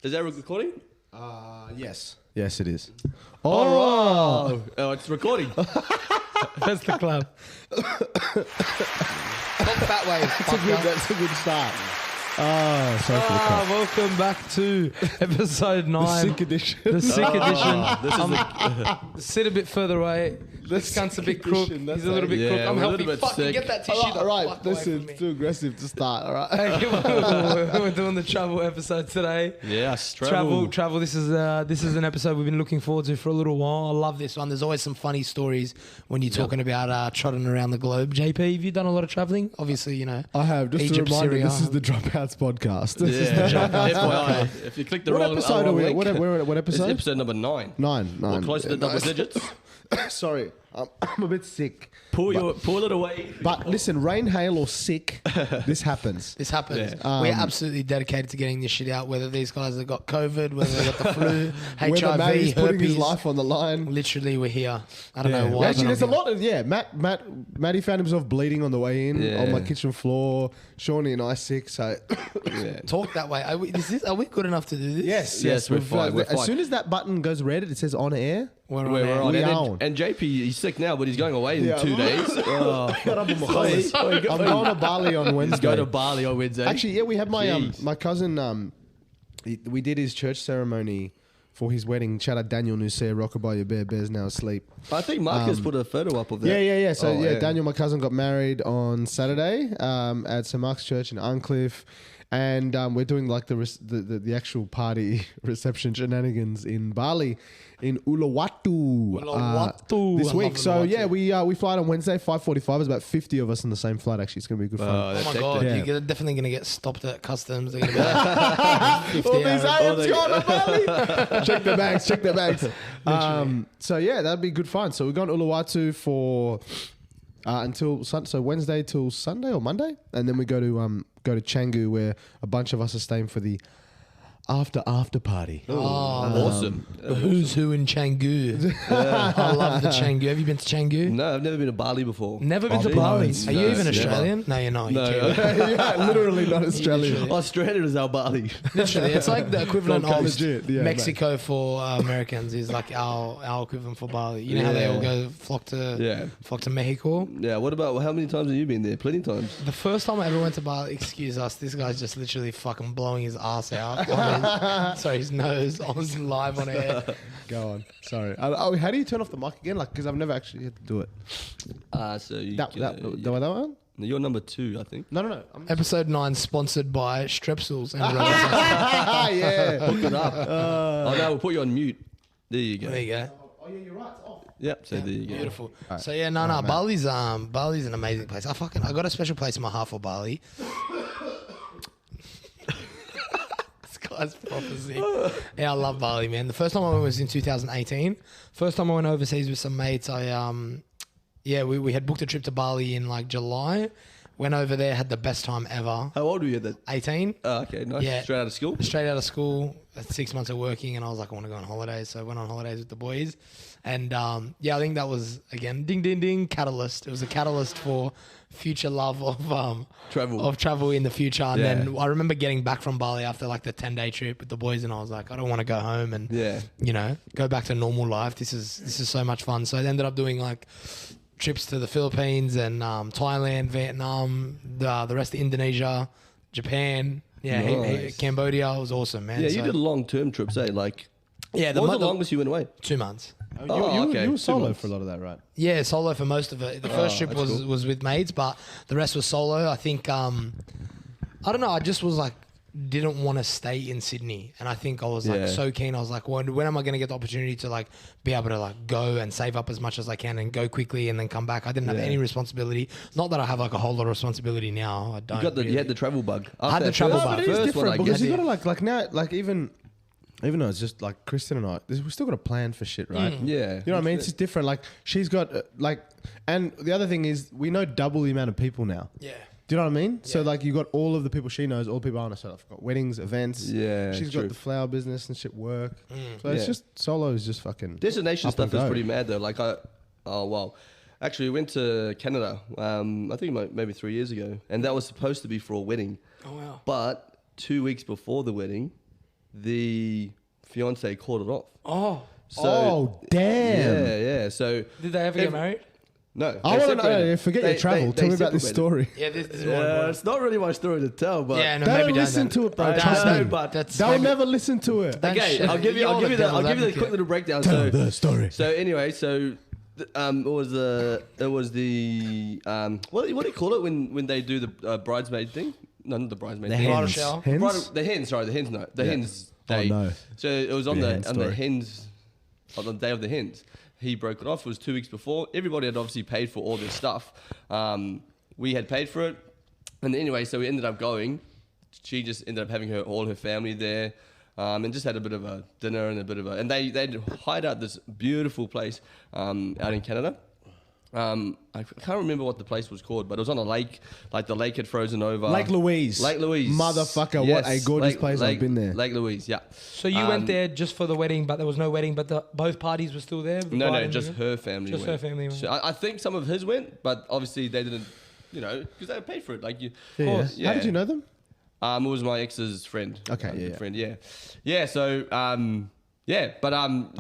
Is that recording? Yes. Yes, it is. Oh, it's recording. That's the club. Not that way. That's a good start. Oh, sorry for the cut. Welcome back to episode 9. The sick edition. The sick edition. This is Sit a bit further away. This cunt's a bit crook. edition, He's that's a little it. bit Yeah, crook. I'm we're a little helping. bit Fucking sick. get that tissue the All right, fuck away this from is me. too aggressive to start. All right. We're doing the travel episode today. yes, Travel. This is an episode we've been looking forward to for a little while. I love this one. There's always some funny stories when you're talking about trotting around the globe. JP, have you done a lot of traveling? Obviously, you know. I have. Just Egypt, a reminder, Syria. this is the Dropouts podcast. This is Yeah. the FYI, if you click the What wrong episode are we at? link, What it's episode? episode number 9. 9. We're close to the double Nice. digits. Sorry, I'm a bit sick. Pull it away. But listen, rain, hail, or sick, this happens. This happens. Yeah. We're absolutely dedicated to getting this shit out, whether these guys have got COVID, whether they've got the flu, Whether HIV, Matty's putting his herpes. life on the line. Literally, we're here. I don't know why. Actually, but there's a I'm here. lot of Matty found himself bleeding on the way in Yeah. on my kitchen floor. Shawnee and I sick. So Yeah. Talk that way. Are we good enough to do this? yes, we're we've, fine, we're as fine. soon as that button goes red, it says on air. We're on We're air. on. We And, are on. and JP, he's sick now, but he's going away in Yeah. 2 days. Oh. I'm going to Bali on He's Wednesday. going to Bali on Wednesday. Actually, yeah, we had my Jeez. my cousin. We did his church ceremony for his wedding. Shout out Daniel Nusay, Rockabye, your bear bear's now asleep. I think Marcus put a photo up of that. Yeah. So Oh, yeah, Daniel, my cousin, got married on Saturday at St Mark's Church in Arncliffe, and we're doing like the actual party reception shenanigans in Bali, in Uluwatu, Uluwatu. this I week. love So Uluwatu. yeah, we fly on Wednesday 5:45. There's about 50 of us in the same flight. Actually, it's gonna be good fun. Oh my That's god, hectic. you're definitely gonna get stopped at customs. They're gonna be like, 50 All these hours. AMs going to Bali. Check their bags. So yeah, that'd be good fun. So we're going to Uluwatu for until so Wednesday till Sunday or Monday, and then we go to Canggu, where a bunch of us are staying for the after party. Oh, Awesome. the who's who in Canggu. I love the Canggu. Have you been to Canggu? No, I've never been to Bali before. Never been to Jeez. Bali. No, Are you even never. Australian? No, you're not. No. You're Kiwi. Yeah, literally not Australian. Literally. Australia is our Bali. Literally, it's like the equivalent Not of legit, yeah, Mexico for Americans is like our equivalent for Bali. You know how they all go flock to Mexico. Yeah, what about, how many times have you been there? Plenty of times. The first time I ever went to Bali, excuse us, this guy's just literally fucking blowing his ass out. Sorry, his nose on live on air. Go on. Sorry. How do you turn off the mic again? Like, because I've never actually had to do it. So you That one? You're number 2, I think. No. Episode 9 sponsored by Strepsils and Roses. Yeah. Hook it up. Oh no, we'll put you on mute. There you go. There you go. Oh yeah, you're right. It's off. Yep. So there you go. Beautiful. Right. So yeah, no, Bali's an amazing place. I got a special place in my heart for Bali. This guy's proper sick. Yeah, I love Bali, man. The first time I went was in 2018. First time I went overseas with some mates. We had booked a trip to Bali in like July. Went over there, had the best time ever. How old were you then? 18. Oh, okay, nice. Yeah. Straight out of school. Straight out of school, 6 months of working, and I was like, I want to go on holidays. So I went on holidays with the boys. And I think that was, again, ding, ding, ding, catalyst. It was a catalyst for future love of travel in the future. And then I remember getting back from Bali after like the 10-day trip with the boys, and I was like, I don't want to go home and go back to normal life. This is so much fun. So I ended up doing like trips to the Philippines and Thailand, Vietnam, the rest of Indonesia, Japan, Nice. Cambodia. It was awesome, man. Yeah, So- you did long-term trips, eh? Like, yeah, what was the longest you went away? 2 months. You were solo months. for a lot of that, right? Yeah, solo for most of it. The first trip that's was with mates, but the rest was solo. I think I don't know. I just was like didn't want to stay in Sydney, and I think I was like so keen. I was like, when am I going to get the opportunity to like be able to like go and save up as much as I can and go quickly and then come back? I didn't have any responsibility. Not that I have like a whole lot of responsibility now. I don't. You had the travel bug. I had the travel bug. But it is First one, different I because guess. you gotta like now even though it's just like Kristen and I, we still got to plan for shit, right? Yeah. You know what I mean? It's just different. Like she's got and the other thing is we know double the amount of people now. Yeah. Do you know what I mean? So like you got all of the people she knows, all the people I know. So I've got weddings, events. Yeah, She's true. got the flower business and shit work. So it's just solo is just fucking Destination up stuff and is go. pretty mad though. Like actually, we went to Canada. I think maybe 3 years ago, and that was supposed to be for a wedding. Oh wow. But 2 weeks before the wedding, the fiance called it off. Oh, Oh, damn. Yeah. So did they ever get married? no, I they want to know. separated. Forget your travel. Tell me about this separated. story. Yeah, this is more Yeah, important. it's not really my story to tell, but Yeah, no, They maybe don't listen to it, bro. I Trust know, me. but They'll maybe- never listen to it. okay, I'll give you the quick little breakdown. Tell the story. So anyway, it was what do you call it when they do the bridesmaid thing? No, not the bridesmaid The thing. Bridal hens. shower. Hens? The hens. Sorry, the hens. No, the hens day. Oh, no. So it was on The the hen on the story. hens, on the day of the hens. He broke it off. It was 2 weeks before. Everybody had obviously paid for all this stuff. We had paid for it, and anyway, so we ended up going. She just ended up having all her family there. And just had a bit of a dinner and they'd hired out this beautiful place out in Canada. I can't remember what the place was called, but it was on a lake. Like the lake had frozen over. Lake Louise. Motherfucker, what a gorgeous place. I've been there. Lake Louise, yeah. So you went there just for the wedding, but there was no wedding, but both parties were still there? The bride No, and just the- her family. Just her family went. So I think some of his went, but obviously they didn't, because they paid for it. Like you. Yeah. course, How did you know them? It was my ex's friend. Okay, yeah, good yeah. friend, yeah. So but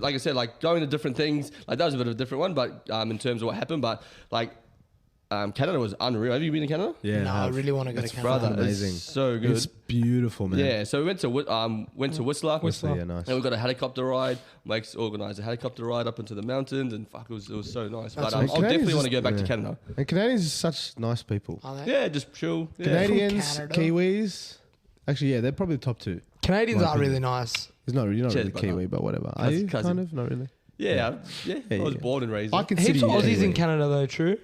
like I said, like going to different things, like that was a bit of a different one, but in terms of what happened, but like Canada was unreal. Have you been to Canada? Yeah. No, I really want to go to Canada. Brother, Amazing. it's so good. It's beautiful, man. Yeah, so we went to Whistler. Whistler, yeah, nice. And we got a helicopter ride. Mike's organised a helicopter ride up into the mountains, and fuck, it was so nice. But right. I'll definitely Canadians want to go back to just- Canada. And Canadians are such nice people. Are they? Yeah, just chill. Yeah. Canadians, Canada. Kiwis. Actually, yeah, they're probably the top two. Canadians My are opinion. really nice. He's not, you're not Cheers, really brother. Kiwi, but whatever. Are Cousin- you? cousin. Kind of? Not really. Yeah, I was yeah. born and raised. I there. consider Heaps you of Aussies Kiwi. in Canada though, true?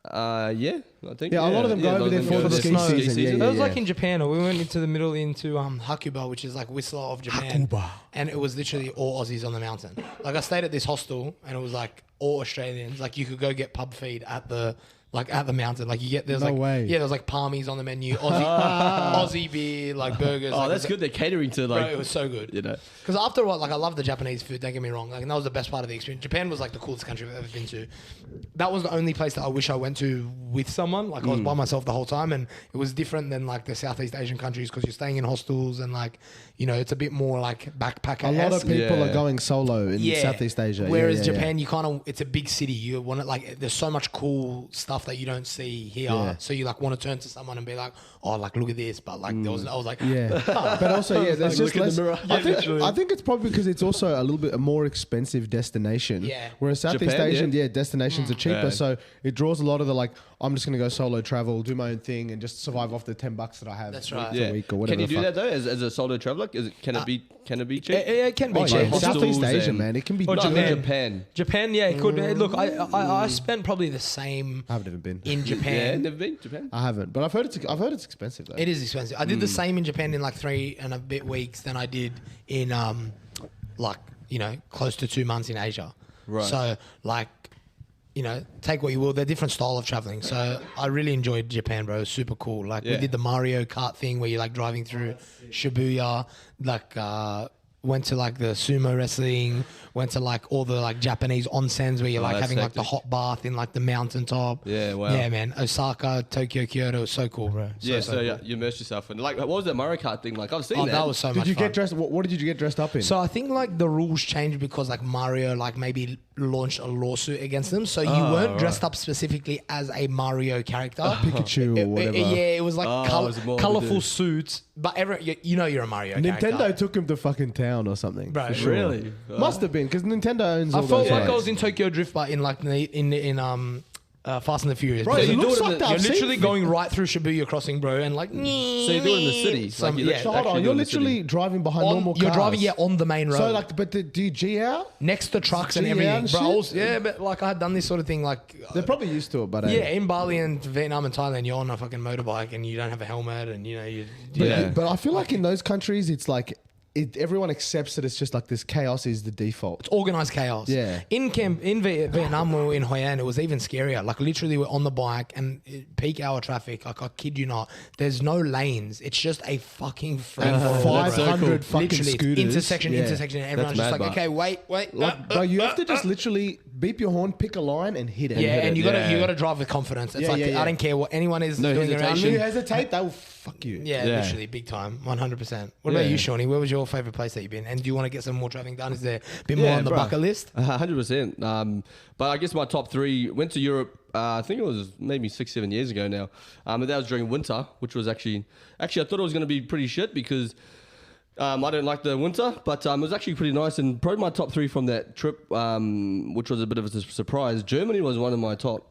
Yeah, I think. Yeah, a lot of them go over a lot there them for go the there ski for season, yeah, It was like in Japan. We went into the middle into Hakuba, which is like Whistler of Japan. Hakuba. And it was literally all Aussies on the mountain. Like I stayed at this hostel and it was like all Australians. Like you could go get pub feed at the mountain. Like you get there's No like way. yeah, there's like palmies on the menu, Aussie beer, like burgers. Oh, like, that's good. They're catering to like. Bro, it was so good. Because Because after a while, like I love the Japanese food. Don't get me wrong. Like and that was the best part of the experience. Japan was like the coolest country I've ever been to. That was the only place that I wish I went to with someone. Like I was by myself the whole time, and it was different than like the Southeast Asian countries because you're staying in hostels and like it's a bit more like backpacker. A lot of people Yeah. are going solo in Southeast Asia. Whereas Yeah, yeah, Japan, you kind of it's a big city. You want to like there's so much cool stuff that you don't see here. Yeah. So you like want to turn to someone and be like, oh, like look at this. But like I was like, Yeah, but also there's Like, just look in less. the mirror. I think it's probably because it's also a little bit a more expensive destination. Yeah. Whereas Southeast Japan, Asian, yeah. destinations are cheaper, Yeah. so it draws a lot of the like. I'm just gonna go solo travel, do my own thing, and just survive off the $10 that I have. That's week right. to Yeah. week or whatever. Can you the do fuck. that though as a solo traveler? Can it be cheap? it can be Oh, cheap. yeah. hostels Southeast Asia, and- man, it can be. Or No, Japan. Japan. Japan, yeah, it could. Look, I spent probably the same I haven't even been. in Yeah, Japan. never been Japan. I haven't, but I've heard it's expensive though. It is expensive. I did the same in Japan in like 3 and a bit weeks than I did in close to 2 months in Asia. Right. So like, take what you will. They're different style of traveling. So I really enjoyed Japan, bro. It was super cool. Like we Yeah. did the Mario Kart thing where you're like driving through Shibuya, like went to like the sumo wrestling, went to like all the like Japanese onsens where you're like that's having like the hectic. hot bath in like the mountaintop. Yeah, wow. Yeah, man. Osaka, Tokyo, Kyoto was so cool, bro. Yeah, so yeah, cool. you immerse yourself in like what was that Mario Kart thing? Like I've seen Oh, that. that was so much Did you fun. get dressed? What did you get dressed up in? So I think like the rules changed because like Mario like maybe launched a lawsuit against them. So you weren't dressed up specifically as a Mario character. Pikachu or whatever. Yeah, it was like Oh, it was more of a colorful dude. suits. But you're a Mario Nintendo character. took him to fucking town or something. Bro, for sure. really? Must have been because Nintendo owns all I felt those like I rights. was in Tokyo Drift, but in like in Fast and the Furious. Bro, So you you look do it in sucked the- up. You're See? literally going right through Shibuya Crossing, bro, and like. So you do it in the city. Some, Like, you yeah. So hold on, actually you're do it in the city. literally driving behind normal cars. You're driving on the main road. So like, but do you G out? next to trucks and G everything, out and bro. I shit? was- yeah, but like I had done this sort of thing, like They're probably used to it, but yeah, in Bali and Vietnam and Thailand, you're on a fucking motorbike and you don't have a helmet, and you. Yeah. But I feel like in those countries, it's like everyone accepts that it's just like this chaos is the default. It's organized chaos. Yeah. In Vietnam or in Hoi An, it was even scarier. Like literally, we're on the bike and peak hour traffic. Like I kid you not, there's no lanes. It's just a fucking free And for all. 500 Literally, fucking it's scooters. intersection, Yeah. intersection, and everyone's That's just mad, like, but- okay, wait. Like, bro, you have to just literally beep your horn, pick a line, and hit it. Yeah, and you Yeah. gotta drive with confidence. It's Yeah, like yeah. I don't care what anyone is No doing around If hesitation. me. you hesitate, they will fuck you. Yeah, Yeah. literally big time, 100%. What about Yeah. you, Shawnee? Where was your favorite place that you've been? And do you want to get some more traveling done? Is there a bit more on the bro. bucket list? 100%. But I guess my top three went to Europe. I think it was maybe 6-7 years ago now. But that was during winter, which was actually I thought it was going to be pretty shit because I don't like the winter, but it was actually pretty nice. And probably my top three from that trip, which was a bit of a surprise. Germany was one of my top.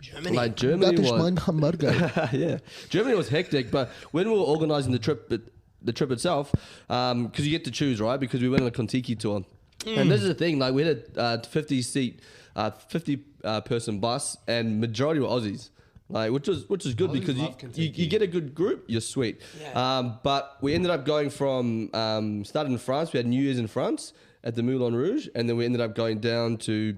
Germany. Like Germany was. hamburger. Yeah, Germany was hectic, but when we were organising the trip itself, because you get to choose, right? Because we went on a Kontiki tour, and this is the thing: like we had a 50 person bus, and majority were Aussies. Like, which is good Aussies because love you get a good group, you're sweet. Yeah. But we ended up going from started in France. We had New Year's in France at the Moulin Rouge, and then we ended up going down to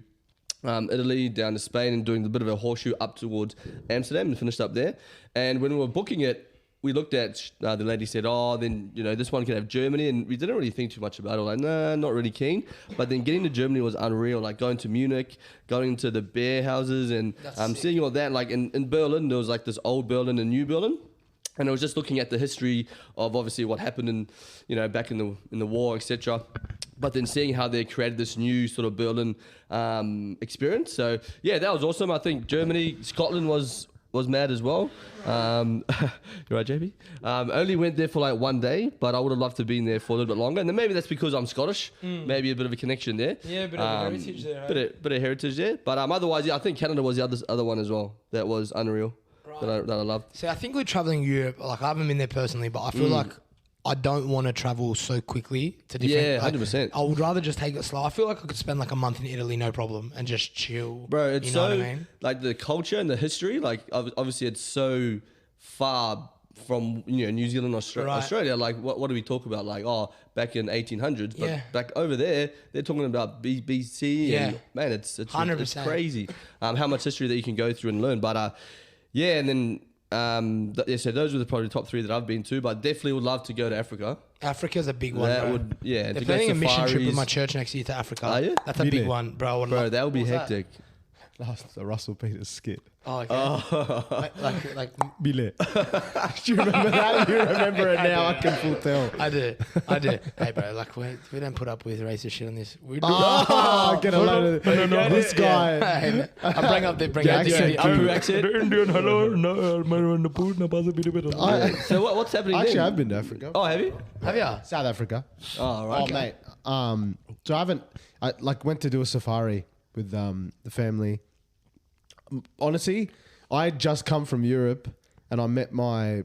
Italy, down to Spain, and doing a bit of a horseshoe up towards Amsterdam, and finished up there. And when we were booking it, we looked at the lady said, "Oh, then this one can have Germany," and we didn't really think too much about it. Like, nah, not really keen. But then getting to Germany was unreal. Like going to Munich, going to the beer houses, and seeing all that. Like in Berlin, there was like this old Berlin and new Berlin. And I was just looking at the history of obviously what happened in, back in the war, etc. But then seeing how they created this new sort of Berlin experience. So yeah, that was awesome. I think Germany, Scotland was mad as well. You right, JP? Only went there for like one day, but I would have loved to have been there for a little bit longer. And then maybe that's because I'm Scottish. Maybe a bit of a connection there. Yeah, a bit of a heritage there. Hey? Bit of heritage there. But otherwise, yeah, I think Canada was the other one as well. That was unreal. That I loved. See, I think we're traveling Europe. Like, I haven't been there personally, but I feel like I don't want to travel so quickly to different. Yeah, like, 100%. I would rather just take it slow. I feel like I could spend like a month in Italy, no problem, and just chill. Bro, it's you know so what I mean? like the culture and the history. Like obviously, it's so far from New Zealand, Australia. Like what do we talk about? Like back in 1800s, but Yeah. back over there, they're talking about BC. Yeah. And, man, it's 100%. crazy how much history that you can go through and learn. But yeah, and then. So those were probably the top three that I've been to, but definitely would love to go to Africa. Africa's a big one, That bro. would, yeah. They're to go planning a mission trip with safaris. my church next year to Africa. Are you? That's a big Really? one, bro. I would Bro, love- that would be What was hectic. That's the Russell Peters skit. Oh, okay. like Bile. Do you remember that? You remember it now? I can full tell. I do. Hey, bro, like we don't put up with racist shit on this. We do. Oh, get a load of this guy. Hey, I bring up the accent Apu too. accent. Indian hello. No, So what's happening Actually, then? I've been to Africa. Oh, have you? have ya? South Africa. Oh, right. Oh, mate. So I went to do a safari with the family. Honestly, I had just come from Europe and I met my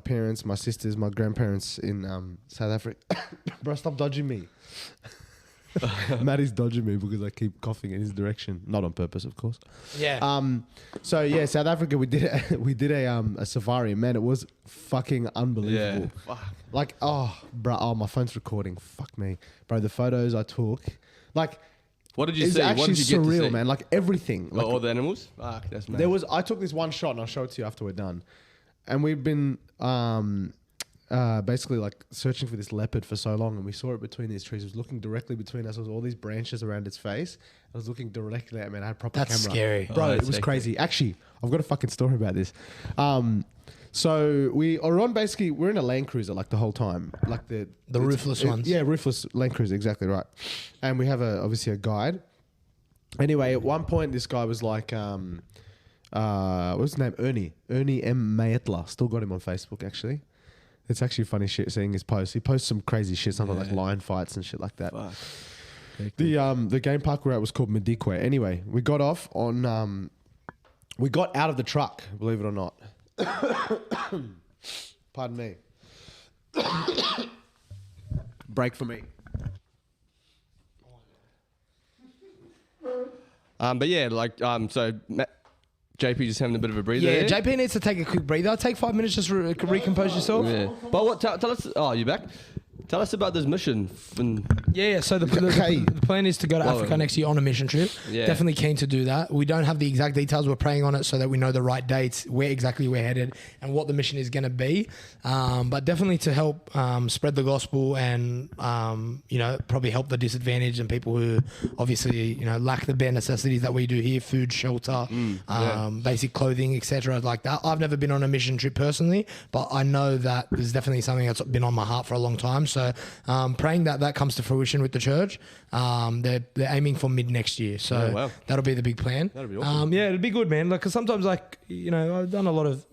parents, my sisters, my grandparents in South Africa. Bro, stop dodging me. Maddie's dodging me because I keep coughing in his direction. Not on purpose, of course. Yeah. So yeah, South Africa, we did a safari. Man, it was fucking unbelievable. Yeah. Like, my phone's recording. Fuck me, bro. The photos I took, like, What did you it's see? What actually did you get to surreal, see? man. Like everything. Like, All the animals? Fuck, that's mad. I took this one shot, and I'll show it to you after we're done. And we've been basically like searching for this leopard for so long, and we saw it between these trees. It was looking directly between us. There was all these branches around its face. I was looking directly at me, and I had a proper That's camera. scary. Bro. Oh, It that's was hectic. crazy. Actually, I've got a fucking story about this. So we are on basically, we're in a Land Cruiser like the whole time, like the roofless ones. Yeah, roofless Land Cruiser, exactly right. And we have obviously a guide. Anyway, at one point, this guy was like, what's his name? Ernie M. Maetla. Still got him on Facebook, actually. It's actually funny shit seeing his posts. He posts some crazy shit, something like lion fights and shit like that. Fuck. The game park we're at was called Madikwe. Anyway, we got off on, we got out of the truck, believe it or not. Pardon me. Break for me. But yeah, like so JP just having a bit of a breather. Yeah, there. JP needs to take a quick breather. Take 5 minutes just recompose yourself. Yeah. But what? Tell us. Oh, you back? Tell us about this mission. Yeah. So the plan is to go to Africa next year on a mission trip. Yeah. Definitely keen to do that. We don't have the exact details. We're praying on it so that we know the right dates, where exactly we're headed, and what the mission is going to be. But definitely to help spread the gospel and probably help the disadvantaged and people who obviously lack the bare necessities that we do here: food, shelter, basic clothing, etc. Like that. I've never been on a mission trip personally, but I know that is definitely something that's been on my heart for a long time. So praying that comes to fruition with the church. They're aiming for mid next year, so that'll be the big plan. That'll be awesome. Yeah, it'll be good, man. Like, 'cause sometimes, like, I've done a lot of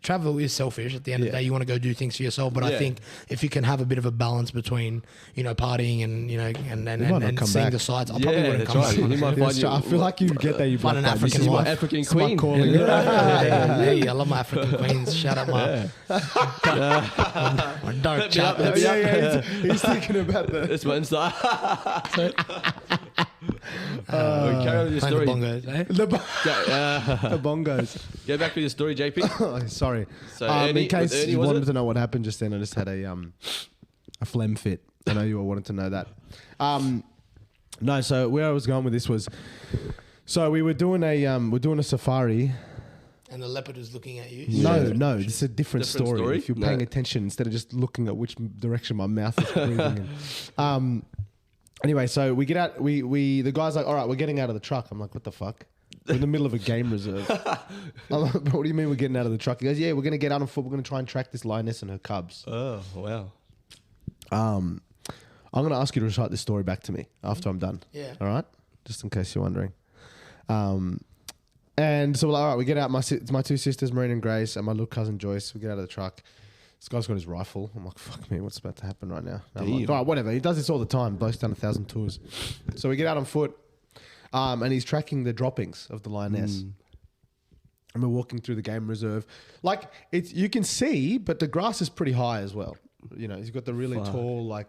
travel is selfish. At the end of the day, you want to go do things for yourself. But I think if you can have a bit of a balance between partying and and seeing the sights, I probably wouldn't come back. You might find I feel like you get there. You find an African my wife. African queen. Calling. Hey, I love my African queens. Shout out my dark chocolate. He's thinking about that. This one's like. Carry on with your Playing story. the bongos, eh? The bongos. Go back with your story, JP. Oh, sorry. So In case Ernie, you was wanted it? to know what happened just then, I just had a phlegm fit. I know you all wanted to know that. No, so where I was going with this was, so we were doing a safari. And the leopard was looking at you. No, this is a different story. story? If you're paying attention instead of just looking at which direction my mouth is breathing in. Anyway, so we get out. The guy's like, "All right, we're getting out of the truck." I'm like, "What the fuck?" We're in the middle of a game reserve. I'm like, "What do you mean we're getting out of the truck?" He goes, "Yeah, we're going to get out on foot. We're going to try and track this lioness and her cubs." Oh, wow. I'm going to ask you to recite this story back to me after I'm done. Yeah. All right? Just in case you're wondering. And so we're like, all right, we get out. It's my two sisters, Marina and Grace, and my little cousin Joyce. We get out of the truck. This guy's got his rifle. I'm like, fuck me, what's about to happen right now? And I'm like, all right, whatever. He does this all the time. Bloke's done 1,000 tours. So we get out on foot, and he's tracking the droppings of the lioness. And we're walking through the game reserve. Like, you can see, but the grass is pretty high as well. He's got the really tall,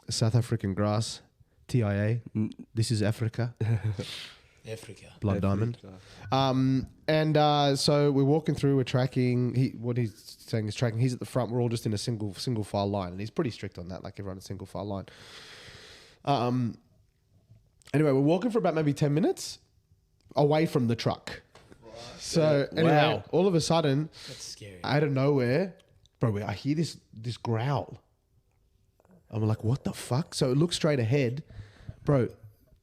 South African grass. TIA. This is Africa. Africa. Blood diamond. So we're walking through, we're tracking. What he's saying is tracking. He's at the front. We're all just in a single file line. And he's pretty strict on that, like everyone in a single file line. Anyway, we're walking for about maybe 10 minutes away from the truck. So anyway, all of a sudden, That's scary. out of nowhere, bro, I hear this growl. I'm like, what the fuck? So it looks straight ahead. Bro,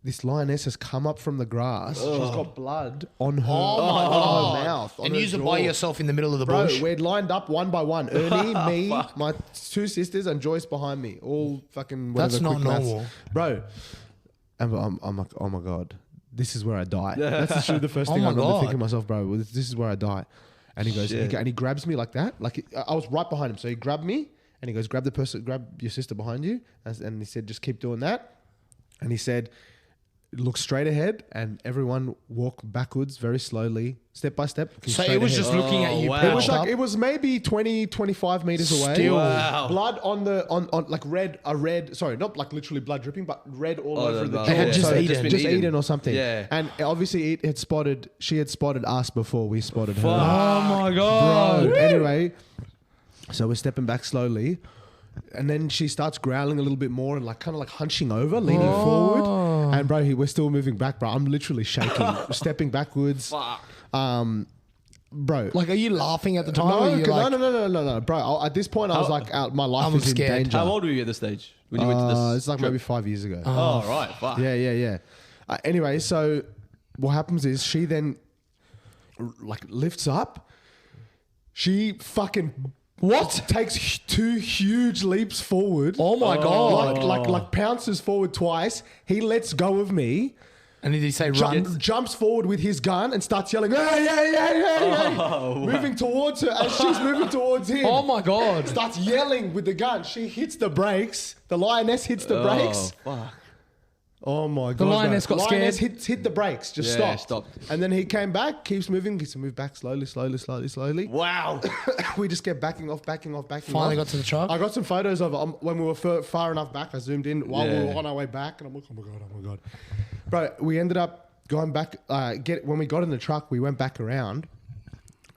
this lioness has come up from the grass. She's got blood on her, on her mouth. And you used it by yourself in the middle of the Bro, bush. we're lined up one by one. Ernie, me, my two sisters, and Joyce behind me. All fucking whatever. That's not quick maths. normal. Bro. And I'm like, oh my God, this is where I die. That's literally the first thing my I remember God. thinking to myself, bro, this is where I die. And he goes, and he grabs me like that. Like I was right behind him. So he grabbed me and he goes, grab your sister behind you. And he said, just keep doing that. And he said, look straight ahead and everyone walk backwards very slowly, step by step. So it was just looking at you. wow. It was like, it was maybe 20, 25 meters away. Still. Wow. Blood on like red, sorry, not like literally blood dripping, but red all over the They had jaw. just So eaten. just eaten or something. Yeah. And obviously she had spotted us before we spotted her. Oh my God. Bro, anyway, so we're stepping back slowly. And then she starts growling a little bit more and like kind of like hunching over, leaning forward. And bro, we're still moving back, bro. I'm literally shaking, stepping backwards. Fuck. Bro. Like, are you laughing at the time? or are you No, bro. At this point, I was like, my life I'm is scared. in danger. How old were you at this stage when you went to this? It's like trip? maybe 5 years ago. Oh, right. Fuck. Yeah. Anyway, so what happens is she then like lifts up. She fucking takes two huge leaps forward. Oh my God. Like pounces forward twice. He lets go of me. And did he say run? Jumps forward with his gun and starts yelling, hey. Moving towards her as she's moving towards him. Oh my God. Starts yelling with the gun. She hits the brakes. The lioness hits the brakes. Fuck. Oh my God. The lioness bro. got Lioness scared. hit the brakes. Just Yeah, stopped. stopped. And then he came back, keeps moving. Gets to move back slowly. Wow. We just kept backing off. Finally got to the truck. I got some photos of it when we were far enough back. I zoomed in while we Yeah. were on our way back. And I'm like, oh my God. Bro, we ended up going back. When we got in the truck, we went back around.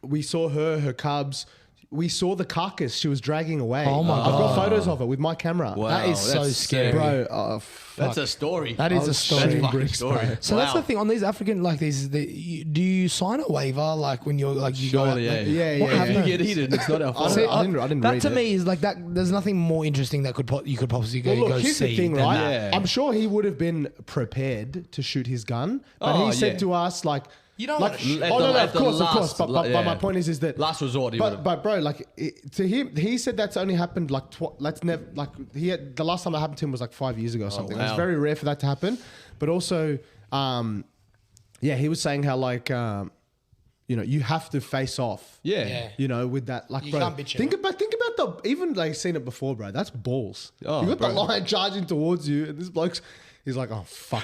We saw her cubs. we saw the carcass she was dragging away. Oh my I've got God. photos of it with my camera. Wow, That is so that's scary. Bro, oh, fuck. That's a story. That is a story. That's a fucking Bricks, story. bro. So that's Wow. the thing on these African like these. Do you sign a waiver like when you're like you go? Surely, out, like, yeah. Yeah, what yeah, If you happens? get eaten, it's not our fault. See, I didn't that read to it. me is like that. There's nothing more interesting that you could possibly go, Well, look, go here's see. the thing, than right? that. Yeah. I'm sure he would have been prepared to shoot his gun, but Oh, he said yeah. to us like, You don't like, wanna shoot. At oh the- no, at of the course, last- but yeah. my point is that Last resort, he would've- but bro, like to him, he said that's only happened like let's never like he had, the last time that happened to him was like 5 years ago or something. It's wow. very rare for that to happen, but also, yeah, he was saying how like you know you have to face off. Yeah. Yeah. You know, with that, like, You bro, can't bitch think it. about the even like seen it before, bro. That's balls. Oh, you got the bro. lion charging towards you, and this bloke's he's like, oh fuck.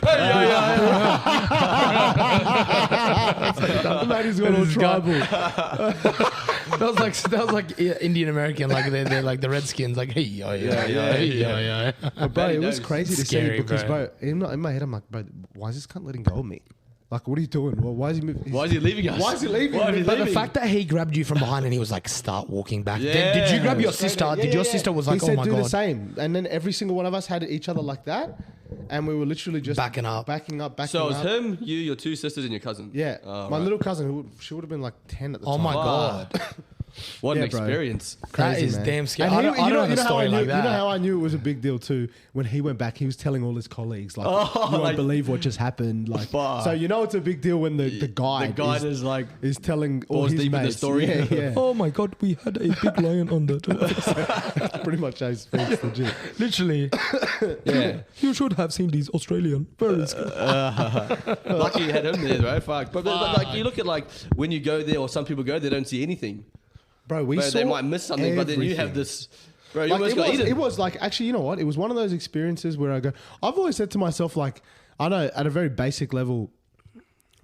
The man is going all tribal. That was like Indian American, like they're like the Redskins, like hey yo yo. But bro, it was knows? crazy to Scary, see because, bro. bro, in my head, I'm like, bro, why is this cunt letting go of me? Like, what are you doing? Why is he moving? Why is he leaving us? Why is he leaving? Why is he But the leaving? fact that he grabbed you from behind and he was like, "Start walking back." Yeah. Did you grab your Straight sister? up. Did Yeah, your yeah, sister yeah. was like, he said, "Oh my do the god"? same, and then every single one of us had each other like that, and we were literally just Backing up. So it was up. him, you, your two sisters, and your cousin. Yeah, Oh, my right. little cousin, she would have been like 10 at the Oh time. my Wow. god, What an Yeah, bro. experience. that Crazy, is man. damn scary. And I don't know the how story I knew, like that. You know how I knew it was a big deal too? When he went back, he was telling all his colleagues, like, Oh, you won't like- believe what just happened. Like, Fuck. so you know it's a big deal when the guide, The guide is like, is telling all balls his deep in the mates. story. Yeah, yeah. Oh my god, we had a big lion on the door. That's pretty much how he speaks, legit. Literally, yeah. you should have seen these Australian. Very scary. Lucky you had him there, right? Fuck. But like, you look at like when you go there, or some people go, they don't see anything. Bro, we Bro, saw they might miss something, but then you have everything. this. Bro, you Like, almost got eaten. it was like, actually, you know what? It was one of those experiences where I go, I've always said to myself, like, I know at a very basic level,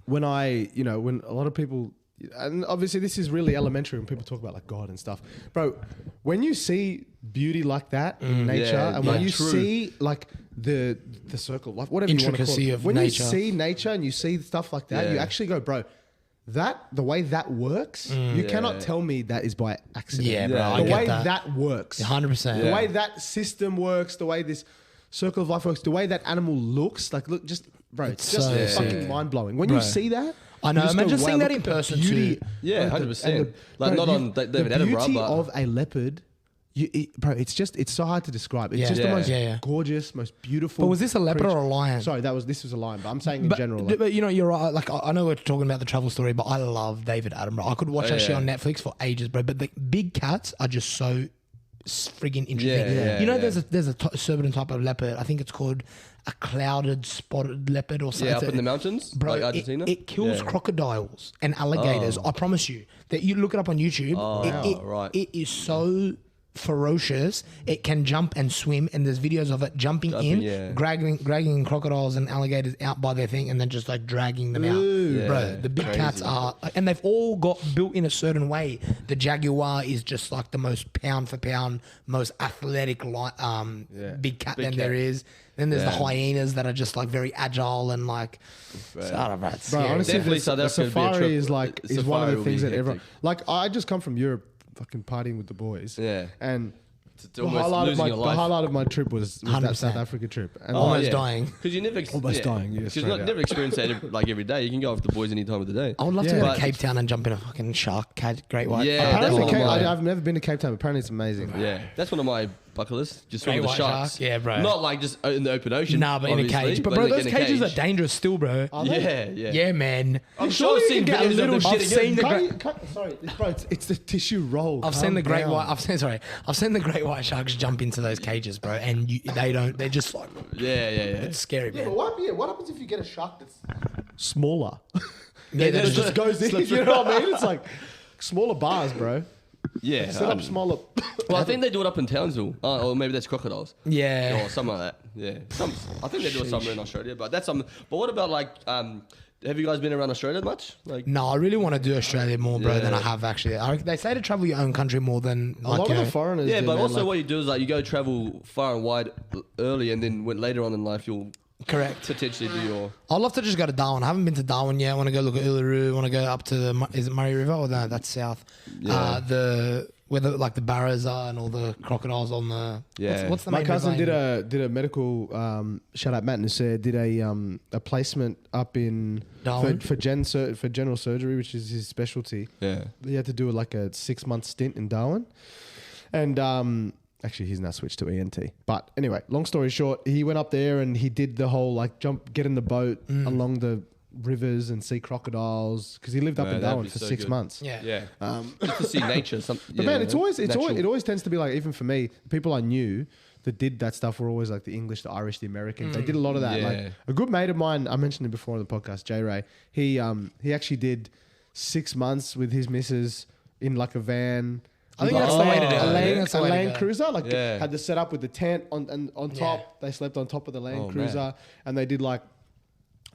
when when a lot of people, and obviously this is really elementary when people talk about like God and stuff, bro, when you see beauty like that in nature, yeah, and when like you true. see like the circle, like whatever you want to call Intricacy it, of when nature. you see nature and you see stuff like that, you Yeah. actually go, bro, the way that works, you cannot Yeah. tell me that is by accident. Yeah, bro, I The get way that. that works. 100%. The Yeah. way that system works, the way this circle of life works, the way that animal looks, like look, just bro, it's just so fucking sick. mind blowing. When Bro. you see that, I know, you just imagine go, seeing wow, that look in at the person beauty, too. Yeah, and 100%. Like, bro, not on David the Attenborough, beauty but- of a leopard. Bro, it's so hard to describe. It's Yeah. just the Yeah. most Yeah. gorgeous, most beautiful. But was this a leopard creature. or a lion? Sorry, this was a lion, but I'm saying in But, general. Like, but you know, you're right. Like I know we're talking about the travel story, but I love David Attenborough. I could watch that shit yeah. on Netflix for ages, bro. But the big cats are just so friggin' interesting. Yeah, you know, yeah. there's a certain type of leopard. I think it's called a clouded spotted leopard or something. Yeah, up in the mountains, Bro, like Argentina. it kills Yeah. crocodiles and alligators. I promise you that you look it up on YouTube. right. It is so ferocious. It can jump and swim, and there's videos of it jumping in, yeah. dragging crocodiles and alligators out by their thing, and then just like dragging them out. Yeah, Bro, the big crazy. cats are, and they've all got built in a certain way. The jaguar is just like the most pound for pound, most athletic, big cat Big than cat. there is. Then there's the Yeah. hyenas that are just like very agile and like, I don't know, it's Bro, scary. honestly, Definitely the South Africa would be a safari trip. is like The is one of safari the will things be that everyone hectic. like. I just come from Europe, fucking partying with the boys. Yeah. and It's the almost highlight, of losing my, your the life. highlight of my trip was that 100%. South Africa trip. And Almost dying. Because you never Almost dying, yeah, Because you straight out. never experience that every day. You can go off with the boys any time of the day. I would love to Yeah. go But- to Cape Town and jump in a fucking shark cage, great white. Yeah, shark. that's apparently, one of my- I've never been to Cape Town. But apparently, it's amazing. Yeah, that's one of my bucket lists. Just Great swim with the white sharks. shark? Yeah, bro. Not like just in the open ocean. Nah, but in a obviously, cage. But bro, in a those cages cage. are dangerous still, bro. Yeah, yeah. Yeah, man. I'm Surely sure I've you seen can get a videos of little them I've shitting seen in. the Can't great- you- sorry, bro, it's the tissue roll. I've seen Calm the great down. white. I've seen the great white sharks jump into those cages, bro, and they don't. They're just like Yeah, yeah, yeah. it's scary, Yeah, man. but what happens if you get a shark that's smaller? Yeah, It that's just goes in. You know what I mean? It's like smaller bars, bro. Yeah. Set up smaller. Well, I think they do it up in Townsville. Or maybe that's crocodiles. Yeah. Or something like that. Yeah. I think they do it somewhere in Australia, but that's something. But what about like, have you guys been around Australia much? Like, No, I really want to do Australia more, bro, than I Yeah. have actually. They say to travel your own country more than A like lot you of know. the foreigners. yeah, do, but man, also like- what you do is like you go travel far and wide early, and then when later on in life you'll Correct. potentially do your. I'd love to just go to Darwin. I haven't been to Darwin yet. I want to go look at Uluru. I want to go up to is it Murray River or no? That's south. Yeah. The where the like the barras are and all the crocodiles on the. Yeah. What's the My main cousin river did a medical shout out Matt Nusser did a placement up in Darwin? for general surgery, which is his specialty. Yeah. He had to do like a 6-month stint in Darwin, and actually he's now switched to ENT. But anyway, long story short, he went up there and he did the whole like get in the boat along the rivers and see crocodiles because he lived up in that'd Darwin be for so 6 good. months. Yeah. Just to see nature. But man, it always tends to be like, even for me, people I knew that did that stuff were always like the English, the Irish, the Americans. They did a lot of that. Yeah. Like a good mate of mine, I mentioned it before on the podcast, J Ray. He actually did 6 months with his missus in like a van. I think that's the way to do it. I think that's the A way to Land go. Cruiser, like Yeah. had the setup with the tent on top. Yeah. They slept on top of the Land Oh, Cruiser, man. and they did like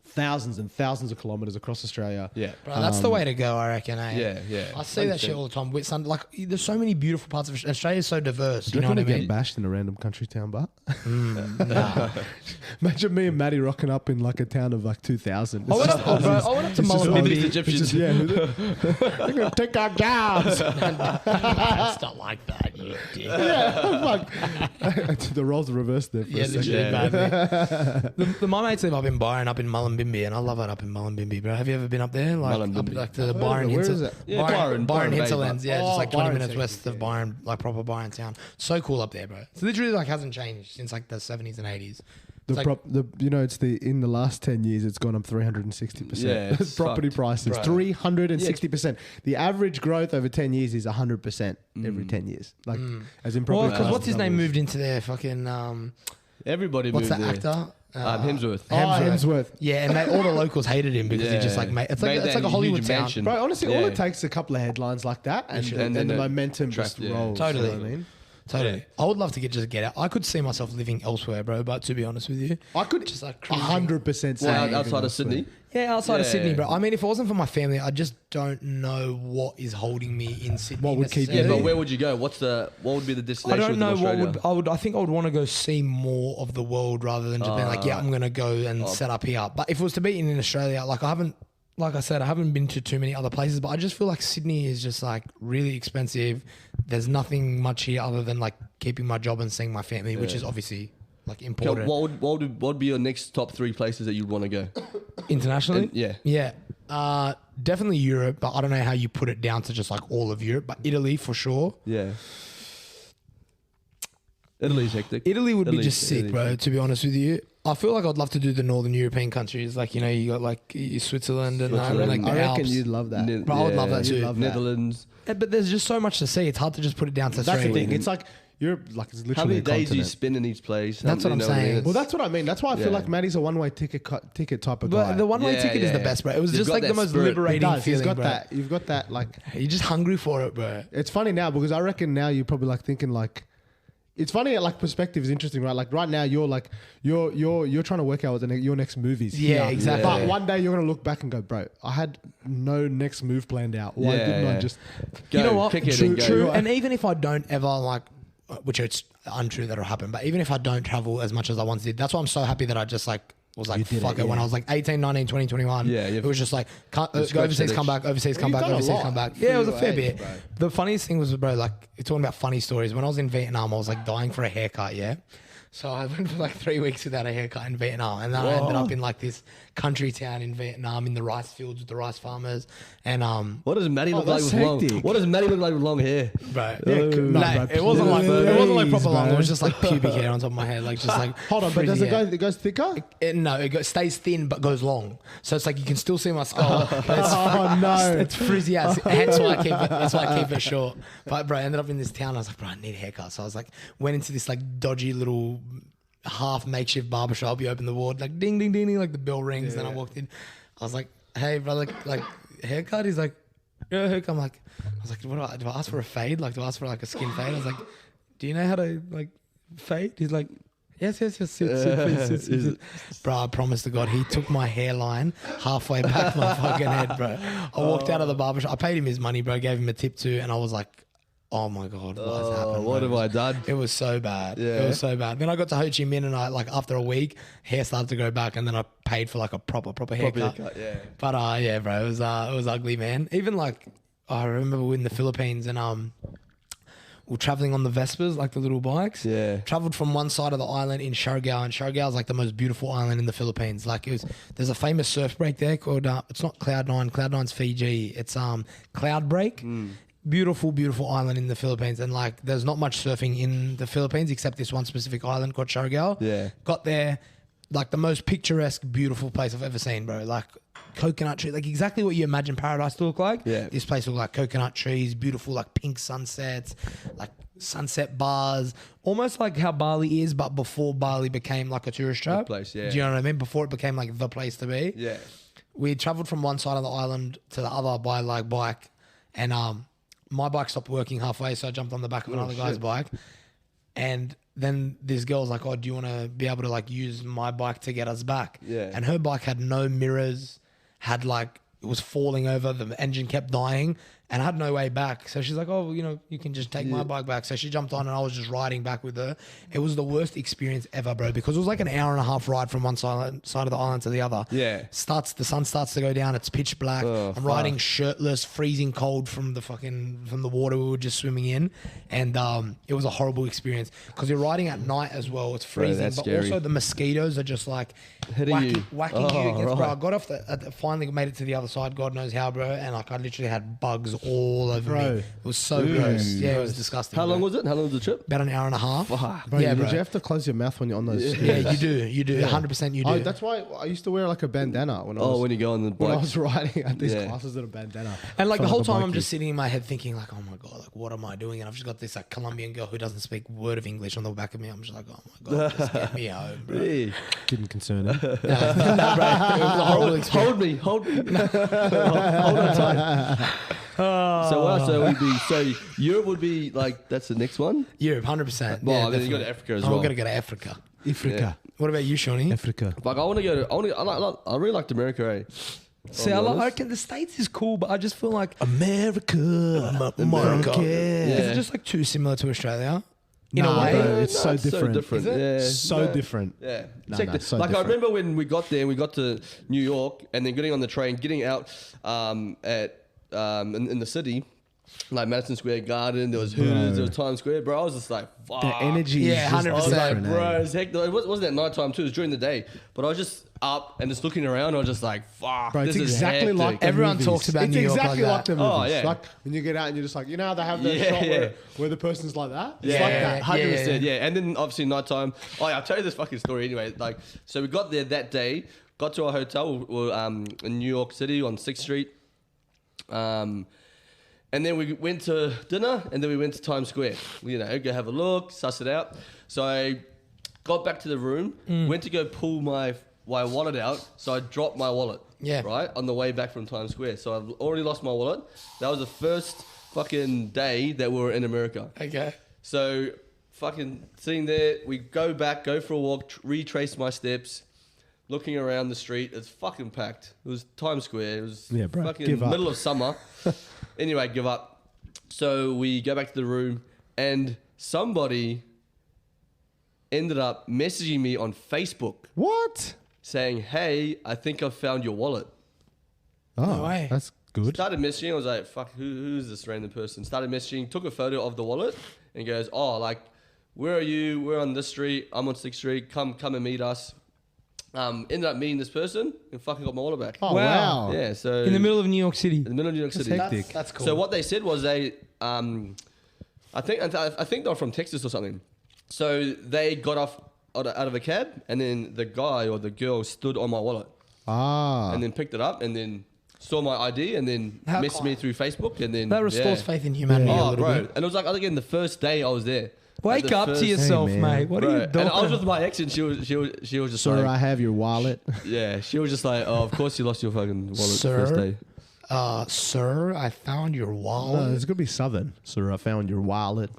thousands and thousands of kilometers across Australia. Yeah. Bro, that's the way to go, I reckon. Eh? Yeah, yeah. I see that 100%. shit all the time. With some, like, there's so many beautiful parts of Australia. Australia's so diverse. Do You know what I get mean? bashed in a random country town bar? Nah. Imagine me and Maddie rocking up in like a town of like 2,000. I went up to It's just Mullumbimby. These Egyptians. Yeah, they're gonna take our jobs. It's not like that, you dick. Yeah, fuck. The roles are reversed there for Yeah, a second. literally, Yeah. man. My mates live up in Byron, up in Mullumbimby, and I love it up in Mullumbimby, bro. Have you ever been up there? Like, up, Mullumbimby. like to the I've heard Byron of it. Where hinter- is it? Yeah, Byron Byron Bay, hinterlands. Yeah, but- just like 20 Byron minutes seems west to of be, Byron, like proper Byron town. So cool up there, bro. So literally like hasn't changed since like the 70s and 80s. It's like, It's in the last 10 years, it's gone up 360%. Yeah, it's Property fucked. prices, Right. 360%. The average growth over 10 years is 100% every 10 years. Like, as in well, property because prices what's his name doubles. moved into there? Fucking Everybody what's moved that there. actor? Hemsworth. Hemsworth. Yeah, and all the locals hated him because he just like made it's like Made it's that like a Hollywood huge town. mansion. Bro, honestly, all Yeah. it takes is a couple of headlines like that, and And then the then momentum just attract- yeah. rolls. Totally. You know what I mean? Totally. Yeah. I would love to get out. I could see myself living elsewhere, bro. But to be honest with you, I could Just like cruising. 100% say Well, living outside of elsewhere. Sydney. yeah, outside of Yeah. Sydney, bro. I mean, if it wasn't for my family, I just don't know what is holding me in Sydney. What would keep you Yeah, necessarily. but where would you go? What would be the I destination? don't know within what Australia? I think I would want to go see more of the world rather than just being like, yeah, I'm gonna go and set up here. But if it was to be in Australia, like I said, I haven't been to too many other places, but I just feel like Sydney is just like really expensive. There's nothing much here other than like keeping my job and seeing my family, which is obviously like Okay, important. what would be your next top 3 places that you'd want to go? Internationally? Yeah. Yeah. Definitely Europe, but I don't know how you put it down to just like all of Europe, but Italy for sure. Yeah. Italy's hectic. Italy would be Italy's- just sick, Italy's bro, sick. to be honest with you. I feel like I'd love to do the Northern European countries. Like, you know, you got like Switzerland and like the I reckon Alps. you'd love that. Ne- Bro, I would love that yeah, too. love that. Netherlands. Yeah, but there's just so much to see. It's hard to just put it down to That's three. the thing. It's like Europe, like it's literally How many a days do you continent. spend in each place? That's what I'm saying. It's- Well, that's what I mean. That's why I feel Yeah. like Maddie's a one-way ticket type of guy. But the one-way Yeah, ticket is yeah, the yeah. best, bro. It was You've just got like the that most spirit. He liberating does. feeling, He's got bro. that. You've got that. Like, You're just hungry for it, bro. it's funny now because I reckon now you're probably like thinking like, it's funny. Like perspective is interesting, right? Like right now you're like you're trying to work out what your next movies. Yeah, here. exactly. But one day you're gonna look back and go, bro, I had no next move planned out. Why Yeah, didn't I yeah. just? You know Go, what? kick it True, and go. true. And even if I don't ever like, which it's untrue that'll happen, but even if I don't travel as much as I once did, that's why I'm so happy that I just like was like, did fuck it, it. When yeah. I was like 18, 19, 20, 21, Yeah, it you've- was just like, go scratched overseas, that come itch. back, overseas, Well, come you've back, done a overseas, lot come back. for Yeah, it was a your fair age, bit. bro. The funniest thing was, bro, like, you're talking about funny stories. When I was in Vietnam, I was like dying for a haircut, yeah? So I went for like 3 weeks without a haircut in Vietnam. And then I ended up in like this country town in Vietnam in the rice fields with the rice farmers. And, What does Maddie look like that's with long? hectic. What does Maddie look like with long hair? bro, no, like, bro, it wasn't like please, proper long. bro. It was just like pubic hair on top of my head, like just like. Hold on, but does frizzy it go? hair. It goes thicker. No, it stays thin but goes long. So it's like you can still see my skull. But it's, Oh no! it's frizzy as. Hence why I keep it. That's why I keep it short. But bro, I ended up in this town. I was like, bro, I need a haircut. So I was like, went into this like dodgy little half makeshift barbershop. You open the ward, like ding ding ding ding, like the bell rings. Then I walked in. I was like, hey brother, like haircut. He's like, yeah, haircut. I was like, do I ask for a fade? Like, do I ask for like a skin fade? I was like, do you know how to like fade? He's like, yes. Sit. Bro, I promise to God, he took my hairline halfway back my fucking head, bro. I walked out of the barbershop. I paid him his money, bro. Gave him a tip too, and I was like, oh my God, what has happened? What bro? have I done? It was so bad. Yeah. It was so bad. Then I got to Ho Chi Minh and I like after a week, hair started to grow back, and then I paid for like a proper haircut. yeah. But yeah, bro, it was ugly, man. Even like I remember we were in the Philippines and we're traveling on the Vespers, like the little bikes. Yeah. Traveled from one side of the island in Siargao, and Siargao is like the most beautiful island in the Philippines. Like there's a famous surf break there called it's not Cloud9. Cloud9's Fiji. It's Cloud Break. Beautiful, beautiful island in the Philippines, and like there's not much surfing in the Philippines except this one specific island called Siargao. Yeah. Got there, like the most picturesque, beautiful place I've ever seen, bro. Like coconut tree, like exactly what you imagine paradise to look like. Yeah. This place looked like coconut trees, beautiful, like pink sunsets, like sunset bars, almost like how Bali is, but before Bali became like a tourist trap. place, yeah. Do you know what I mean? Before it became like the place to be. Yeah. We traveled from one side of the island to the other by like bike, and my bike stopped working halfway, so I jumped on the back of another guy's bike. And then this girl's like, "Oh, do you want to be able to like use my bike to get us back?" Yeah. And her bike had no mirrors, had like it was falling over, the engine kept dying, and I had no way back. So she's like, "Oh, you know, you can just take my bike back." So she jumped on, and I was just riding back with her. It was the worst experience ever, bro, because it was like an hour and a half ride from one side of the island to the other. Yeah. The sun starts to go down. It's pitch black. Oh, I'm riding shirtless, freezing cold from the water we were just swimming in, and it was a horrible experience because you're riding at night as well. It's freezing, that's but scary. also the mosquitoes are just like Hitting you. whacking Oh, you against. Bro, right. I got off finally made it to the other side. God knows how, bro. And like I literally had bugs all over me. It was so gross. Yeah, it was disgusting. How long bro. was it? How long was the trip? About an hour and a half. Bro, yeah, did bro. you have to close your mouth when you're on those? Yeah, you do. 100% you do. Oh, that's why I used to wear like a bandana when I was When you go on the when I bike. was riding at these Yeah. classes with a bandana. And like Felt the whole a time, I'm bikie. just sitting in my head thinking like, oh my God, like what am I doing? And I've just got this like Colombian girl who doesn't speak a word of English on the back of me. I'm just like, oh my God, just get me home, bro. Yeah. Didn't concern him. No, bro. It was a horrible experience. Hold me. Hold on tight. So Europe would be like, that's the next one? Europe, 100%. Well, yeah, then you go definitely. to Africa as Oh, well. we're gonna go to Africa. Africa. What about you, Shawnee? Africa. Like, I want to go to, I really liked America, eh? See, I'll be I honest. reckon the States is cool, but I just feel like America. America. Yeah. Is it just like too similar to Australia? In Nah, a way. bro, it's so different. Is it? Yeah. So different. Yeah. No, Check no, this. so like, different. I remember when we got there, we got to New York, and then getting on the train, getting out in the city, like Madison Square Garden, there was Hooters, there was Times Square, bro. I was just like, fuck. The energy Yeah, is just 100%. I was like, different, bro, eh? it's heck. It wasn't at night time too, it was during the day. But I was just up and just looking around, I was just like, fuck. Bro, it's this is exactly hectic. like the Everyone movies. talks about it's New York exactly like like that. the movies. Oh, yeah. Like when you get out and you're just like, you know how they have that Yeah, shot yeah. where the person's like that? It's Yeah, like that. 100%. Yeah. And then obviously nighttime. Oh, yeah, I'll tell you this fucking story anyway. Like, so we got there that day, got to our hotel, we were in New York City on 6th Street. And then we went to dinner, and then we went to Times Square. You know, go have a look, suss it out. So I got back to the room, went to go pull my wallet out, so I dropped my wallet. Yeah. Right? On the way back from Times Square. So I've already lost my wallet. That was the first fucking day that we were in America. Okay. So fucking sitting there, we go back, go for a walk, retrace my steps, looking around the street. It's fucking packed. It was Times Square. It was Yeah, bro, fucking give up. middle of summer. Anyway, give up. So we go back to the room, and somebody ended up messaging me on Facebook What? saying, "Hey, I think I've found your wallet." Oh, No way. that's good. Started messaging. I was like, "Fuck, who's this random person?" Started messaging. Took a photo of the wallet and goes, "Oh, like, where are you? We're on this street. I'm on 6th Street. Come and meet us." Ended up meeting this person and fucking got my wallet back. Oh, Wow. wow. Yeah, so In the middle of New York City. in the middle of New York City. hectic. That's cool. So what they said was I think they're from Texas or something. So they got off out of a cab, and then the guy or the girl stood on my wallet Ah. and then picked it up and then saw my ID and then How messaged me through Facebook and then That restores yeah. faith in humanity a Oh, little bro! bit. And it was like again the first day I was there. Like, Wake the up first- to yourself, Hey, man. mate. What Bro, are you doing? And I was with my ex, and she was just Sir, I like, have your wallet. yeah, she was just like, oh, of course you lost your fucking wallet Sir? first day. Sir, I found your No, wallet. it's gonna be southern. Sir, I found your wallet.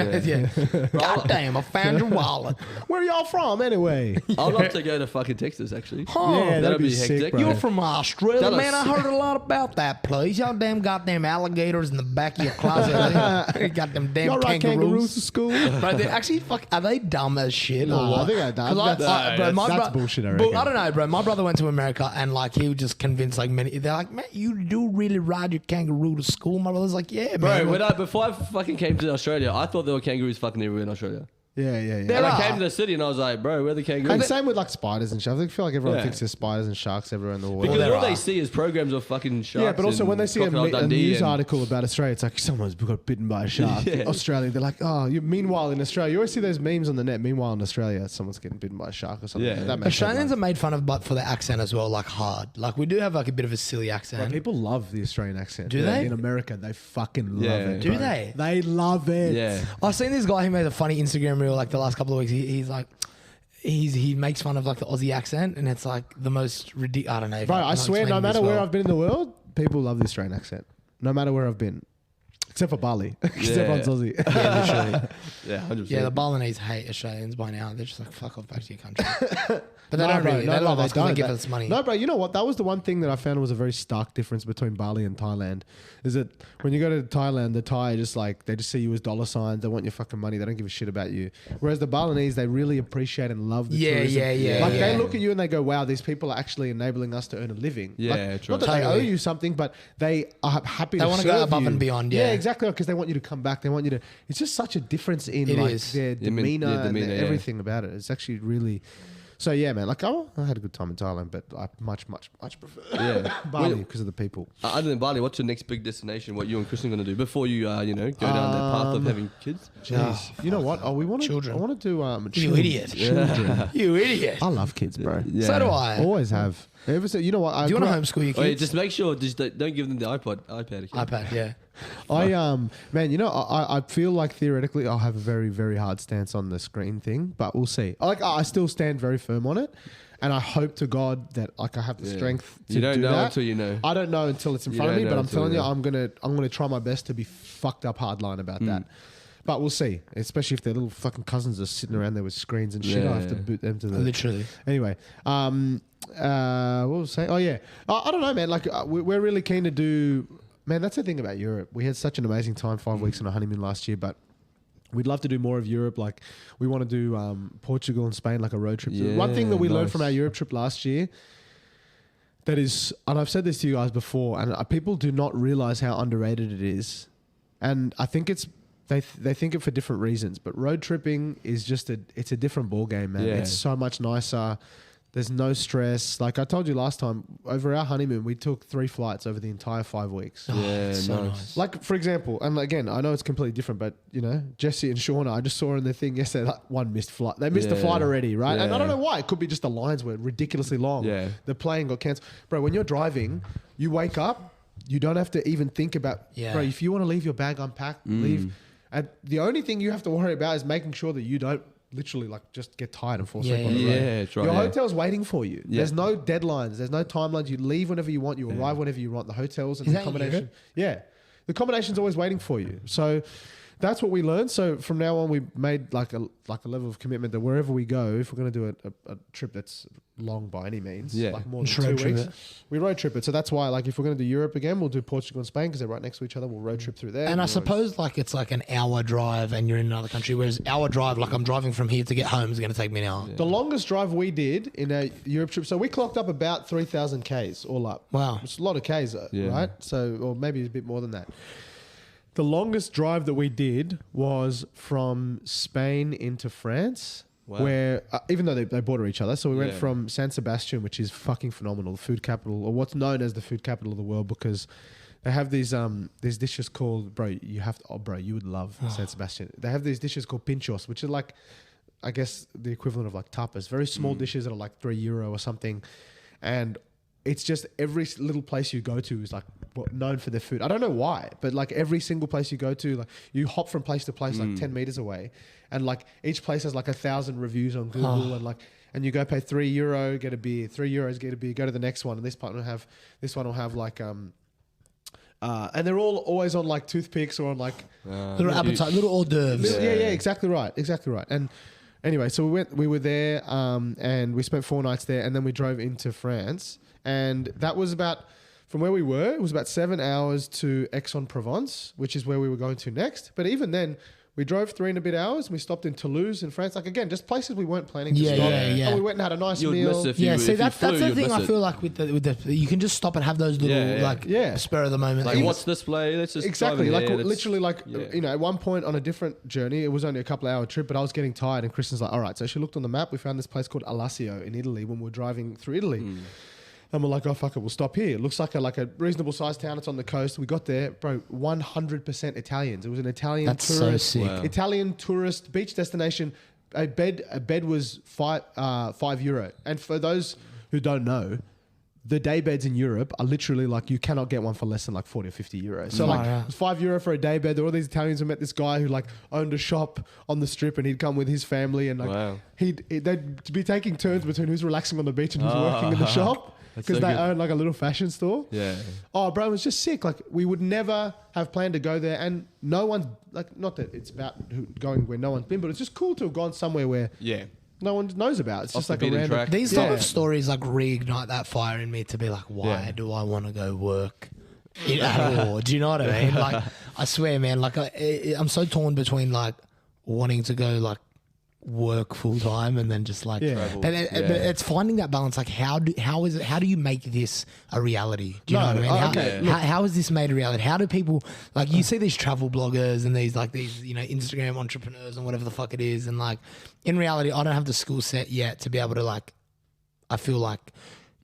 Yeah. God damn, I found your wallet. Where y'all from, anyway? I'd love to go to fucking Texas actually. Huh. Yeah, that'd be sick, hectic. bro. You're from Australia, Tell man. us. I heard a lot about that place. Y'all damn goddamn alligators in the back of your closet. You got them damn Y'all ride kangaroos kangaroos. to school? Bro, they actually are they dumb as shit? Nah, or what? I think they're dumb. 'Cause That's- my that's bullshit, I But reckon. I don't know, bro. My brother went to America and like he was just convinced like many. They're like, man, you do you really ride your kangaroo to school? My brother's like, yeah, Bro, man. before I fucking came to Australia, I thought there were kangaroos fucking everywhere in Australia. Yeah. And I came to the city and I was like, bro, where are the kangaroos? And same with like spiders and stuff. I feel like everyone Yeah. thinks there's spiders and sharks everywhere in the world. Because there all they are. see is programs of fucking sharks. Yeah, but also and when they see a Crocodile Dundee news and- article about Australia, it's like someone's got bitten by a shark. Yeah. Australia, they're like, oh, meanwhile in Australia, you always see those memes on the net. Meanwhile in Australia, someone's getting bitten by a shark or something. Yeah. That makes Australians headlines. are made fun of, but for their accent as well, like hard. Like we do have like a bit of a silly accent. Bro, people love the Australian accent. Do they? In America, they fucking love Yeah. it. Do bro. they? They love it. Yeah. I've seen this guy who made a funny Instagram reel like the last couple of weeks. He's like, he makes fun of like the Aussie accent, and it's like the most ridiculous. I don't know. Bro, I swear, no matter where I've been in the world, people love the Australian accent. No matter where I've been. Except for Bali. Because Yeah. everyone's Aussie. Yeah, literally. Yeah, 100%. Yeah, the Balinese hate Australians by now. They're just like, fuck off back to your country. But they No, don't bro, really. no, They no, love us because they don't. give us money. No, bro, you know what? That was the one thing that I found was a very stark difference between Bali and Thailand. Is that when you go to Thailand, the Thai just like, they just see you as dollar signs. They want your fucking money. They don't give a shit about you. Whereas the Balinese, they really appreciate and love the tourism. Yeah. Like they look at you and they go, wow, these people are actually enabling us to earn a living. Yeah, Like, true. not that they owe Totally. you something, but they are happy They to wanna serve go above you. and beyond, Yeah, yeah. exactly. Because they want you to come back. They want you to. It's just such a difference in It like is. their Yeah, demeanor, their and demeanor, yeah. everything about it. It's actually really. So yeah, man. Like I had a good time in Thailand, but I much prefer Yeah. Bali Wait, because of the people. other than Bali, what's your next big destination? What you and Kristen going to do before you, go down that path of having kids? Jeez, you know what? Oh, we want to. Children. I want to do. You children. idiot. Children. You idiot. I love kids, bro. Yeah. So do I. Always have. Ever since, you know what? Do you want to homeschool your Oh, yeah, kids? just make sure, just don't give them the iPad. Okay? iPad, yeah. Man, you know, I feel like theoretically I'll have a very, very hard stance on the screen thing, but we'll see. I still stand very firm on it, and I hope to God that like I have the Yeah. strength to You don't do know that. until you know. I don't know until it's in You front of don't me, know but I'm until telling you you, know. I'm gonna try my best to be fucked up hardline about that. But we'll see, especially if their little fucking cousins are sitting around there with screens and shit. I have to Yeah. boot them to the. Literally. Anyway, what was I saying? Oh yeah, I don't know, man. Like we're really keen to do. Man, that's the thing about Europe. We had such an amazing time, 5 weeks on a honeymoon last year, but we'd love to do more of Europe. Like we want to do Portugal and Spain, like a road trip. Yeah, One thing that we learned nice. from our Europe trip last year. That is, and I've said this to you guys before, and people do not realize how underrated it is. And I think it's they think it for different reasons, but road tripping is just it's a different ball game, man. Yeah. It's so much nicer. There's no stress. Like I told you last time, over our honeymoon, we took 3 flights over the entire 5 weeks. Yeah, so nice. nice. Like, for example, and again, I know it's completely different, but, you know, Jesse and Shauna, I just saw in the thing yesterday, like, one missed flight. They missed the Yeah. flight already, right? And I Yeah. don't know why. It could be just the lines were ridiculously long. Yeah. The plane got cancelled. Bro, when you're driving, you wake up, you don't have to even think about, Yeah. bro, if you want to leave your bag unpacked, leave. And the only thing you have to worry about is making sure that you don't literally, like, just get tired and fall asleep on the road. Yeah, it's right. Your yeah. hotel's waiting for you. Yeah. There's no deadlines. There's no timelines. You leave whenever you want. You arrive whenever you want. The hotels and Is the that in accommodation. Europe? Yeah. The accommodation's always waiting for you. So that's what we learned. So from now on, we made like a level of commitment that wherever we go, if we're going to do a trip that's long by any means, Yeah. like more than Just road 2 trip weeks, it. we road trip it. So that's why, like, if we're going to do Europe again, we'll do Portugal and Spain because they're right next to each other. We'll road trip through there. And I We'll suppose like it's like an hour drive and you're in another country, whereas our drive, like I'm driving from here to get home, is going to take me an hour. The longest drive we did in a Europe trip, so we clocked up about 3,000 Ks all up. Wow. It's a lot of Ks, Yeah. right? So, or maybe a bit more than that. The longest drive that we did was from Spain into France, Wow. where, even though they border each other, so we went Yeah. from San Sebastian, which is fucking phenomenal, the food capital, or what's known as the food capital of the world, because they have these dishes called, you would love San Sebastian. They have these dishes called pinchos, which are like, I guess, the equivalent of like tapas. Very small dishes that are like €3 or something. And it's just every little place you go to is like known for their food. I don't know why, but like every single place you go to, like you hop from place to place like 10 meters away. And like each place has like 1,000 reviews on Google and you go pay €3, get a beer, €3, get a beer, go to the next one. And this one will have like, and they're all always on like toothpicks or on like Little appetite, little hors d'oeuvres. yeah, exactly right. And anyway, so we were there, and we spent 4 nights there, and then we drove into France, and that was about, from where we were, it was about 7 hours to Aix-en-Provence, which is where we were going to next. But even then, We drove 3 and a bit hours. And we stopped in Toulouse in France. Like again, just places we weren't planning to Yeah, stop. yeah, yeah. And we went and had a nice You'd meal. miss if you, See, if that's you flew, the you'd thing miss I it. feel like with the you can just stop and have those little Yeah. spur of the moment Like, things. what's this play? Let's just Exactly. drive Like in here. Let's- literally, like yeah. you know, at one point on a different journey, it was only a couple hour trip, but I was getting tired, and Kristen's like, "All right." So she looked on the map. We found this place called Alassio in Italy when we were driving through Italy. And we're like, oh, fuck it, we'll stop here. It looks like a reasonable sized town. It's on the coast. We got there, bro, 100% Italians. It was an Italian That's so tourist. sick. Wow. Italian tourist beach destination. A bed was €5. And for those who don't know, the day beds in Europe are literally like, you cannot get one for less than like 40 or 50 euros. So like yeah. it was €5 for a day bed. There were all these Italians who met this guy who like owned a shop on the strip, and he'd come with his family, and like Wow. they'd be taking turns between who's relaxing on the beach and who's working in the shop. That's Because so they good. own like a little fashion store. Yeah. Oh, bro, it was just sick. Like we would never have planned to go there, and no one's like, not that it's about going where no one's been, but it's just cool to have gone somewhere where Yeah. no one knows about. It's Off just the like a beaten random. track. These type Yeah. of stories like reignite that fire in me to be like, why Yeah. do I want to go work at all? Do you know what I mean? Like, I swear, man. Like, I'm so torn between like wanting to go like work full time and then just like, Yeah. Travel. but Yeah. it's finding that balance. Like, how do you make this a reality? Do you know what I mean? Okay, How is this made a reality? How do people like you see these travel bloggers and these Instagram entrepreneurs and whatever the fuck it is, and like in reality, I don't have the skill set yet to be able to like, I feel like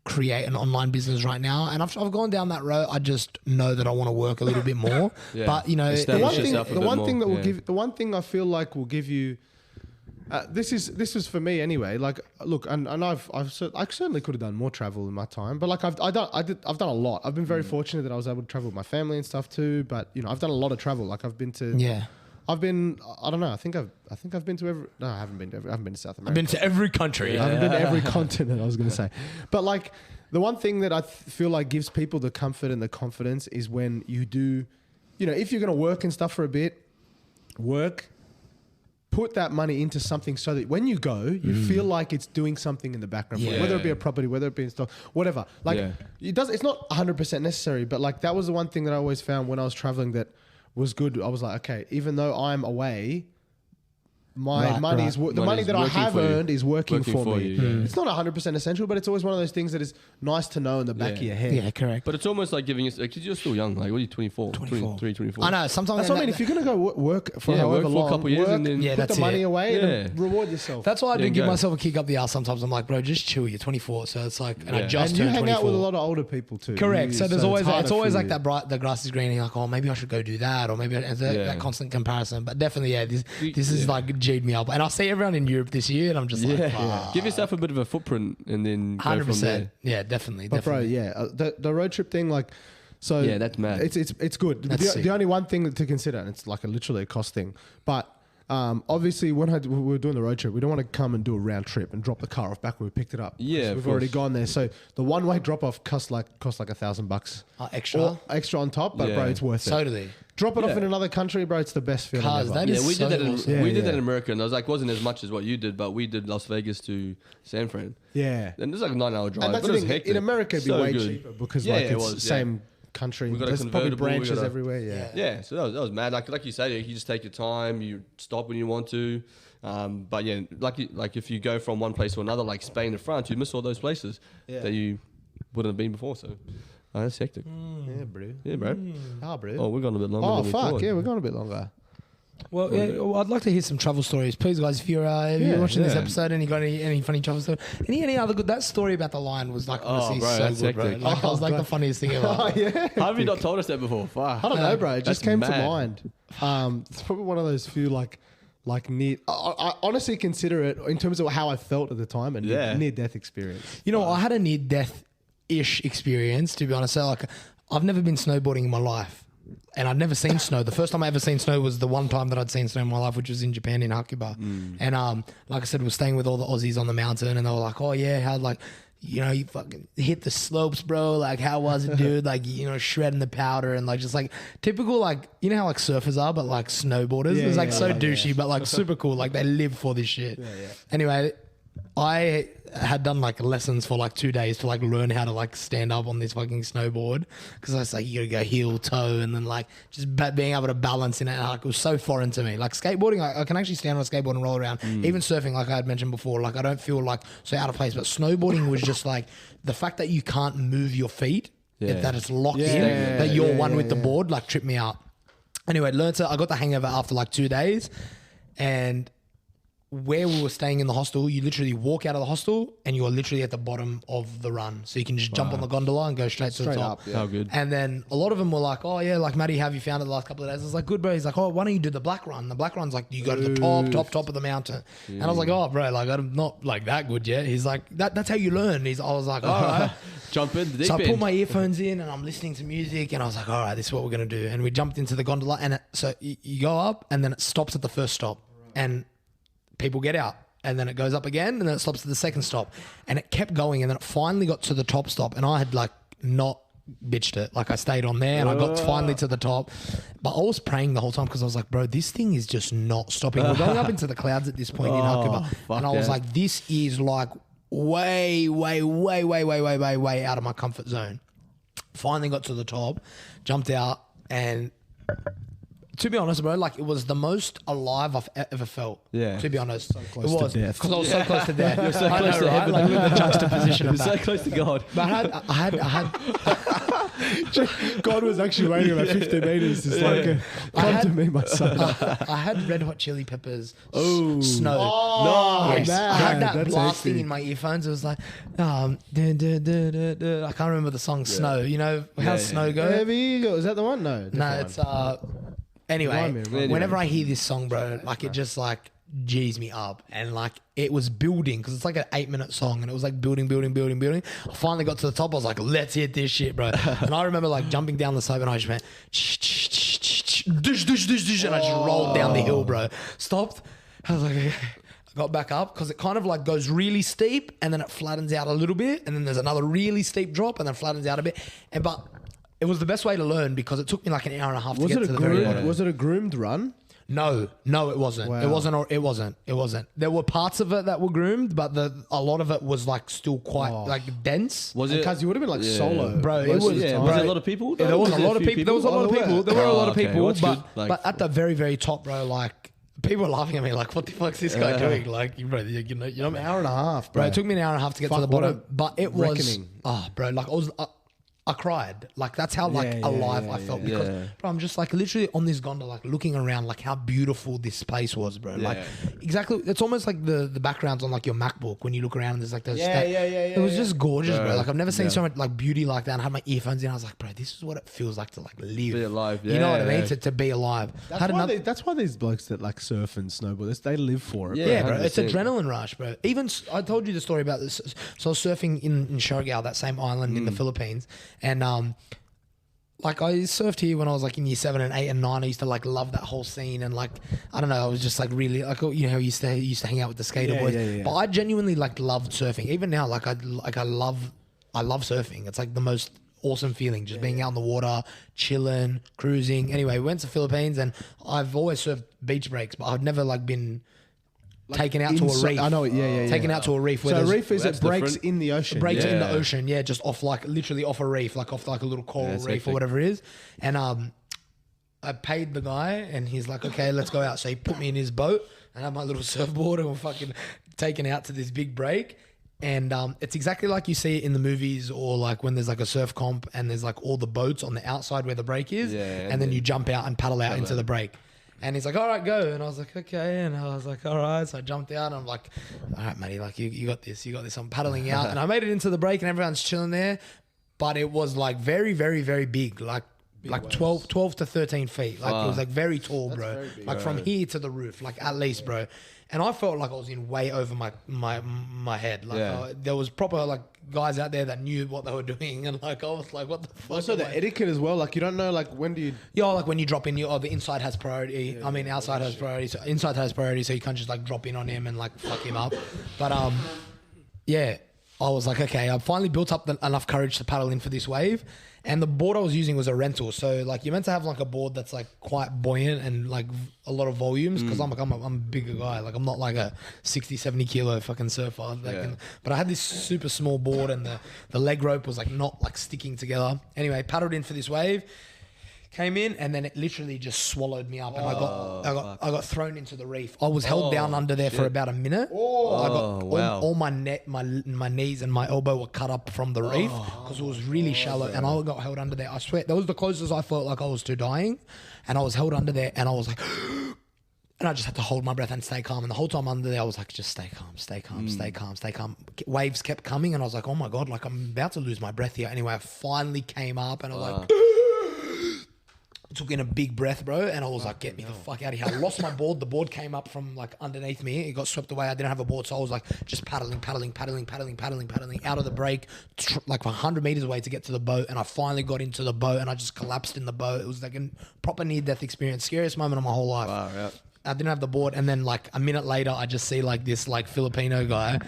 create an online business right now, and I've gone down that road. I just know that I want to work a little bit more. Yeah. But you know, Establish yourself a the bit one more, thing that will yeah. give, the one thing I feel like will give you. This was for me anyway. Like, look, and I've I certainly could have done more travel in my time, but like I've done a lot. I've been very fortunate that I was able to travel with my family and stuff too. But you know, I've done a lot of travel. Like I've been to, yeah, I don't know. I think I've been to every. No, I haven't been to South America. I've been to every country. I haven't been to every continent, I was going to say. But like the one thing that I feel like gives people the comfort and the confidence is when you do, you know, if you're going to work and stuff for a bit, put that money into something so that when you go, you feel like it's doing something in the background, Yeah. whether it be a property, whether it be in stock, whatever. Like Yeah. it's not 100% necessary, but like that was the one thing that I always found when I was traveling that was good. I was like, okay, even though I'm away, my Right, money right. is the Money's money that I working have for you. earned is working for me. you, yeah. It's not 100% essential, but it's always one of those things that is nice to know in the back of Yeah. your head. Yeah, correct. But it's almost like giving us, because you're still young. Like, what are you, 24? 24. 23, 24? I know sometimes That's what I mean. If you're going to go work for Yeah, however work for a long, couple of years work, and then- Yeah, put that's the money it. away and Yeah. reward yourself. That's why I Yeah, do give go. myself a kick up the ass sometimes. I'm like, bro, just chill. You're 24, so it's like, and I Yeah. just and you turned hang 24. out with a lot of older people too. Correct. So there's always harder it's always for like you. that bright the grass is green. And you're like, oh, maybe I should go do that, or maybe it's Yeah. that constant comparison. But definitely, yeah, this is like G'd me up. And I see everyone in Europe this year, and I'm just like, Yeah. Give yourself a bit of a footprint and then go 100%. from there. Yeah, definitely. But bro, definitely. yeah, the road trip thing, like, so Yeah, that's mad. It's good. That's sick. The only one thing to consider, and it's like literally a cost thing, but obviously when we were doing the road trip, we don't want to come and do a round trip and drop the car off back where we picked it up. Yeah, of we've already course. gone there. So the one way drop off cost like $1,000 Extra. or extra on top, but bro, Yeah. it's worth it. Totally. Drop it off Yeah. in another country, bro. It's the best feeling Cars, ever. that Yeah, is we so did that. awesome. Yeah, We did that yeah. in America, and I was like, wasn't as much as what you did, but we did Las Vegas to San Fran, Yeah. and it's like a 9-hour drive. And that's but the it was thing. hectic. In America, it'd be So way good. cheaper because Yeah, like yeah, it it's was, the yeah. same country. We got a There's probably convertible, we branches got a- everywhere. Yeah. Yeah, so that was mad. Like you said, you just take your time. You stop when you want to. But yeah, like if you go from one place to another, like Spain and France, you miss all those places that you wouldn't have been before. So that's hectic. Yeah, bro. Yeah, bro. Ah, bro. Oh, we're going a bit longer. Oh, than we fuck. thought. Yeah, we're going a bit longer. Well, yeah, well, I'd like to hear some travel stories, please, guys. If you're watching this yeah. episode and you got any funny travel stories, any other good? That story about the lion was like honestly bro, so that's good, bro. hectic. Like, that was like God. the funniest thing ever. Oh, yeah. How have you not told us that before? Fuck. I don't know, bro. It just That's came to mad. mind. It's probably one of those few like near. I honestly consider it in terms of how I felt at the time a Yeah. near death experience. You know, I had a near death ish experience, to be honest. So, like, I've never been snowboarding in my life. And I'd never seen snow. The first time I ever seen snow was the one time that I'd seen snow in my life, which was in Japan in Hakuba. And like I said, we're staying with all the Aussies on the mountain, and they were like, "Oh yeah, how like, you know, you fucking hit the slopes, bro. Like, how was it, dude? Like, you know, shredding the powder and like just like typical like, you know how like surfers are, but like snowboarders. Yeah, It's like yeah, so yeah, douchey, but like super cool. Like they live for this shit. Anyway, I had done like lessons for like 2 days to like learn how to like stand up on this fucking snowboard, because I was like, you gotta go heel, toe, and then like just being able to balance in it. Like, it was so foreign to me. Like skateboarding, I can actually stand on a skateboard and roll around. Even surfing, like I had mentioned before, like I don't feel like so out of place. But snowboarding was just like the fact that you can't move your feet, that it's locked in, that you're one with the board, like tripped me out. Anyway, I got the hang of it after like 2 days, and where we were staying in the hostel, you literally walk out of the hostel and you are literally at the bottom of the run. So you can just jump on the gondola and go straight to the top. How good. And then a lot of them were like, oh yeah, like Matty, have you found it the last couple of days? I was like, good, bro. He's like, oh, why don't you do the black run? The black run's like, you go to the top of the mountain. And I was like, oh, bro, like I'm not like that good yet. He's like, that's how you learn. I was like, all right. Jump in the deep So I end. put my earphones in and I'm listening to music and I was like, all right, this is what we're going to do. And we jumped into the gondola, and so you go up and then it stops at the first stop and people get out. And then it goes up again, and then it stops at the second stop. And it kept going, and then it finally got to the top stop. And I had like not bitched it. Like I stayed on there, and I got finally to the top. But I was praying the whole time because I was like, bro, this thing is just not stopping. We're going up into the clouds at this point in Hakuba. And I was like, this is like way out of my comfort zone. Finally got to the top, jumped out, and to be honest, bro, like it was the most alive I've ever felt. Yeah. To be honest, close it was to death. because I was so close to death. You're so I close know, to right? heaven. Like with the juxtaposition of You're so that. close to God. But I had God was actually waiting about 50 meters. It's like, come to me, my son. I had Red Hot Chili Peppers Oh. Snow. Nice. Yes. I had that That's blasting tasty. in my earphones. It was like, I can't remember the song Snow. You know how Snow goes? There you go. Is that the one? No. No, it's anyway, Remind me. whenever I hear this song, bro, like it just like G's me up, and like it was building because it's like an 8-minute song, and it was like building. I finally got to the top. I was like, let's hit this shit, bro. And I remember like jumping down the slope, and I just went dish, and I just rolled down the hill, bro. Stopped. I was like, okay. I got back up because it kind of like goes really steep, and then it flattens out a little bit, and then there's another really steep drop, and then flattens out a bit, but. It was the best way to learn because it took me like an hour and a half to get to the very bottom. Was it a groomed run? No, it wasn't. Wow. It wasn't. There were parts of it that were groomed, but a lot of it was like still quite like dense. Was it? Because you would have been like solo. Bro, it most was- of the Yeah. time. Was there a lot of people? There was a lot of few people. There was a lot of people. There were a lot of okay. people, Well, that's but good. Like- but at the very very top, bro, like people were laughing at me, like, what the fuck's this guy doing? Like, bro, you know, An hour and a half, bro. bro. It took me an hour and a half to get to Fuck, the what bottom, a but it was reckoning. bro, like I cried. Like that's how like Yeah, alive yeah, I felt yeah, because yeah. bro, I'm just like literally on this gondola, like looking around, like how beautiful this place was, bro. Like exactly, it's almost like the backgrounds on like your MacBook when you look around and there's like those. It was just gorgeous, bro. Like I've never seen so much like beauty like that. And I had my earphones in. I was like, bro, this is what it feels like to like live. Be alive. You know what I Yeah. mean? To be alive. That's why these blokes that like surf and snowboard, they live for it. Yeah. Yeah, bro. It's 100%. adrenaline rush, bro. Even I told you the story about this. So I was surfing in Siargao, that same island in the Philippines, and like I surfed here when I was like in year 7 and 8 and 9. I used to like love that whole scene, and like I don't know, I was just like really like, you know how you used to hang out with the skater boys. yeah. But I genuinely like loved surfing. Even now, like I love surfing. It's like the most awesome feeling, just being out in the water, chilling, cruising. Anyway, we went to the Philippines, and I've always surfed beach breaks, but I've never like been taken out to a reef. I know it. Yeah. Taken out to a reef. Where So a there's- reef is That's it breaks different. in the ocean. breaks in the Yeah. ocean, yeah, just off like literally off a reef, like off like a little coral that's reef hectic. or whatever it is. And I paid the guy, and he's like, okay, let's go out. So he put me in his boat, and I had my little surfboard, and we're fucking taken out to this big break. And it's exactly like you see it in the movies, or like when there's like a surf comp and there's like all the boats on the outside where the break is, Yeah, and then you jump out and paddle out into the break. And he's like, all right, go. And I was like, okay. And I was like, all right. So I jumped out, and I'm like, all right, matey, like you got this. I'm paddling out. And I made it into the break, and everyone's chilling there. But it was like very, very, very big. Like 12 to 13 feet. Like it was like very tall, bro. Like from here to the roof, like at least, bro. And I felt like I was in way over my head. Like there was proper like guys out there that knew what they were doing, and like I was like, what the fuck? Also the etiquette as well. Like you don't know like when do you. Yeah, like when you drop in, the inside has priority. I mean, outside has priority. So inside has priority, so you can't just like drop in on him and like fuck him up. But yeah, I was like, okay, I've finally built up enough courage to paddle in for this wave. And the board I was using was a rental. So like you're meant to have like a board that's like quite buoyant and like a lot of volumes because I'm a bigger guy. Like I'm not like a 60, 70 kilo fucking surfer. But I had this super small board and the leg rope was like not like sticking together. Anyway, paddled in for this wave. Came in and then it literally just swallowed me up and I got thrown into the reef. I was held down under there for about a minute. I got all my neck, my knees and my elbow were cut up from the reef because it was really shallow and I got held under there. I swear that was the closest I felt like I was to dying, and I was held under there and I was like, and I just had to hold my breath and stay calm. And the whole time under there, I was like, just stay calm, stay calm, stay calm, stay calm. Waves kept coming and I was like, oh my God, like I'm about to lose my breath here. Anyway, I finally came up and I was like, took in a big breath, bro, and I was like, get me the fuck out of here. I lost my board. The board came up from like underneath me. It got swept away. I didn't have a board, so I was like just paddling out of the break, like 100 meters away to get to the boat. And I finally got into the boat and I just collapsed in the boat. It was like a proper near-death experience. Scariest moment of my whole life. Wow, yeah. I didn't have the board. And then like a minute later, I just see like this like Filipino guy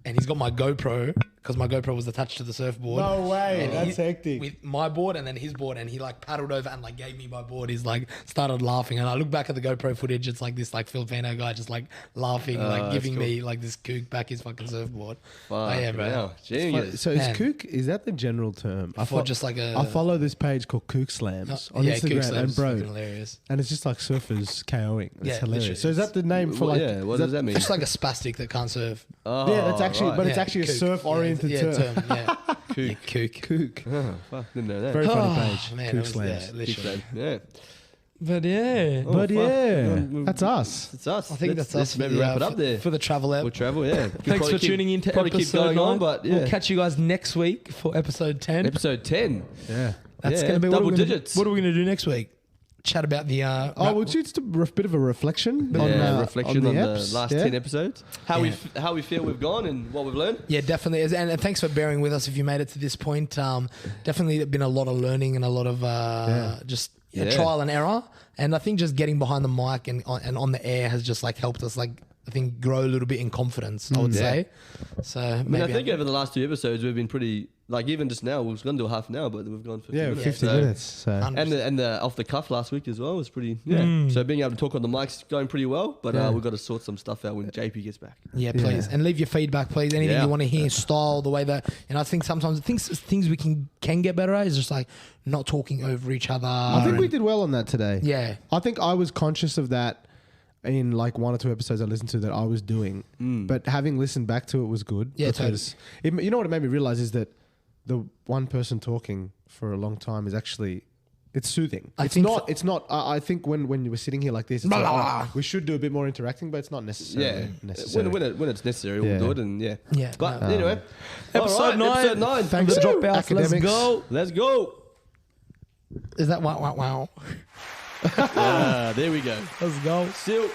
and he's got my GoPro because my GoPro was attached to the surfboard. No way, and that's hectic. With my board and then his board, and he like paddled over and like gave me my board. He's like started laughing, and I look back at the GoPro footage. It's like this like Filipino guy just like laughing, like giving me like this kook back his fucking surfboard. Wow, yeah, bro. Wow. Genius. So is kook, is that the general term? I just like a. I follow this page called Kook Slams on Instagram, Kook Slams and bro, is fucking hilarious. and it's just like surfers KOing. It's Yeah, hilarious. literally. So is that the name for like? Yeah, what does that mean? Just like a spastic that can't surf. Oh, Yeah, that's actually, right. but it's Yeah, actually a kook. surf-oriented Yeah, term. Yeah, Kook. kook. Kook. Oh, fuck, didn't know that. Very funny Oh, page. man, it Kook was- Slams. yeah, literally. Yeah. But yeah, Oh, But fuck. yeah, that's us. It's us. I think Let's that's us. maybe for the, wrap it up there. for the travel app. We'll travel, yeah. Thanks for tuning in to probably keep episode going 9. on, but yeah. We'll catch you guys next week for episode 10. Episode 10. Yeah. That's Yeah, going to be double what are we digits. What are we going to do next week? Chat about the. Oh, well, just a bit of a reflection. Reflection on the apps. last Yeah. 10 episodes. How we feel we've gone and what we've learned. Yeah, definitely. And thanks for bearing with us if you made it to this point. Definitely been a lot of learning and a lot of just trial and error. And I think just getting behind the mic and on the air has just like helped us like I think grow a little bit in confidence, I would say. So I mean, I think over the last 2 episodes we've been pretty like even just now we've gone to a half an hour, but we've gone for 50 minutes. So. And the off the cuff last week as well was pretty So being able to talk on the mic's going pretty well, but we've got to sort some stuff out when JP gets back. Yeah, please. And leave your feedback, please. Anything you want to hear, style, the way that, and I think sometimes things we can get better at is just like not talking over each other. I think we did well on that today. Yeah. I think I was conscious of that in like 1 or 2 episodes I listened to that I was doing. But having listened back to it was good. Yeah, because you know what it made me realize is that the one person talking for a long time is actually it's soothing. I think when you were sitting here like this, it's like, we should do a bit more interacting, but it's not necessarily necessary. When it's necessary, we'll do it. And Yeah. But anyway, Episode 9. Episode 9. Thanks, The Dropouts. Let's academics. go. Let's go. Is that wow? There we go. Let's go. Still.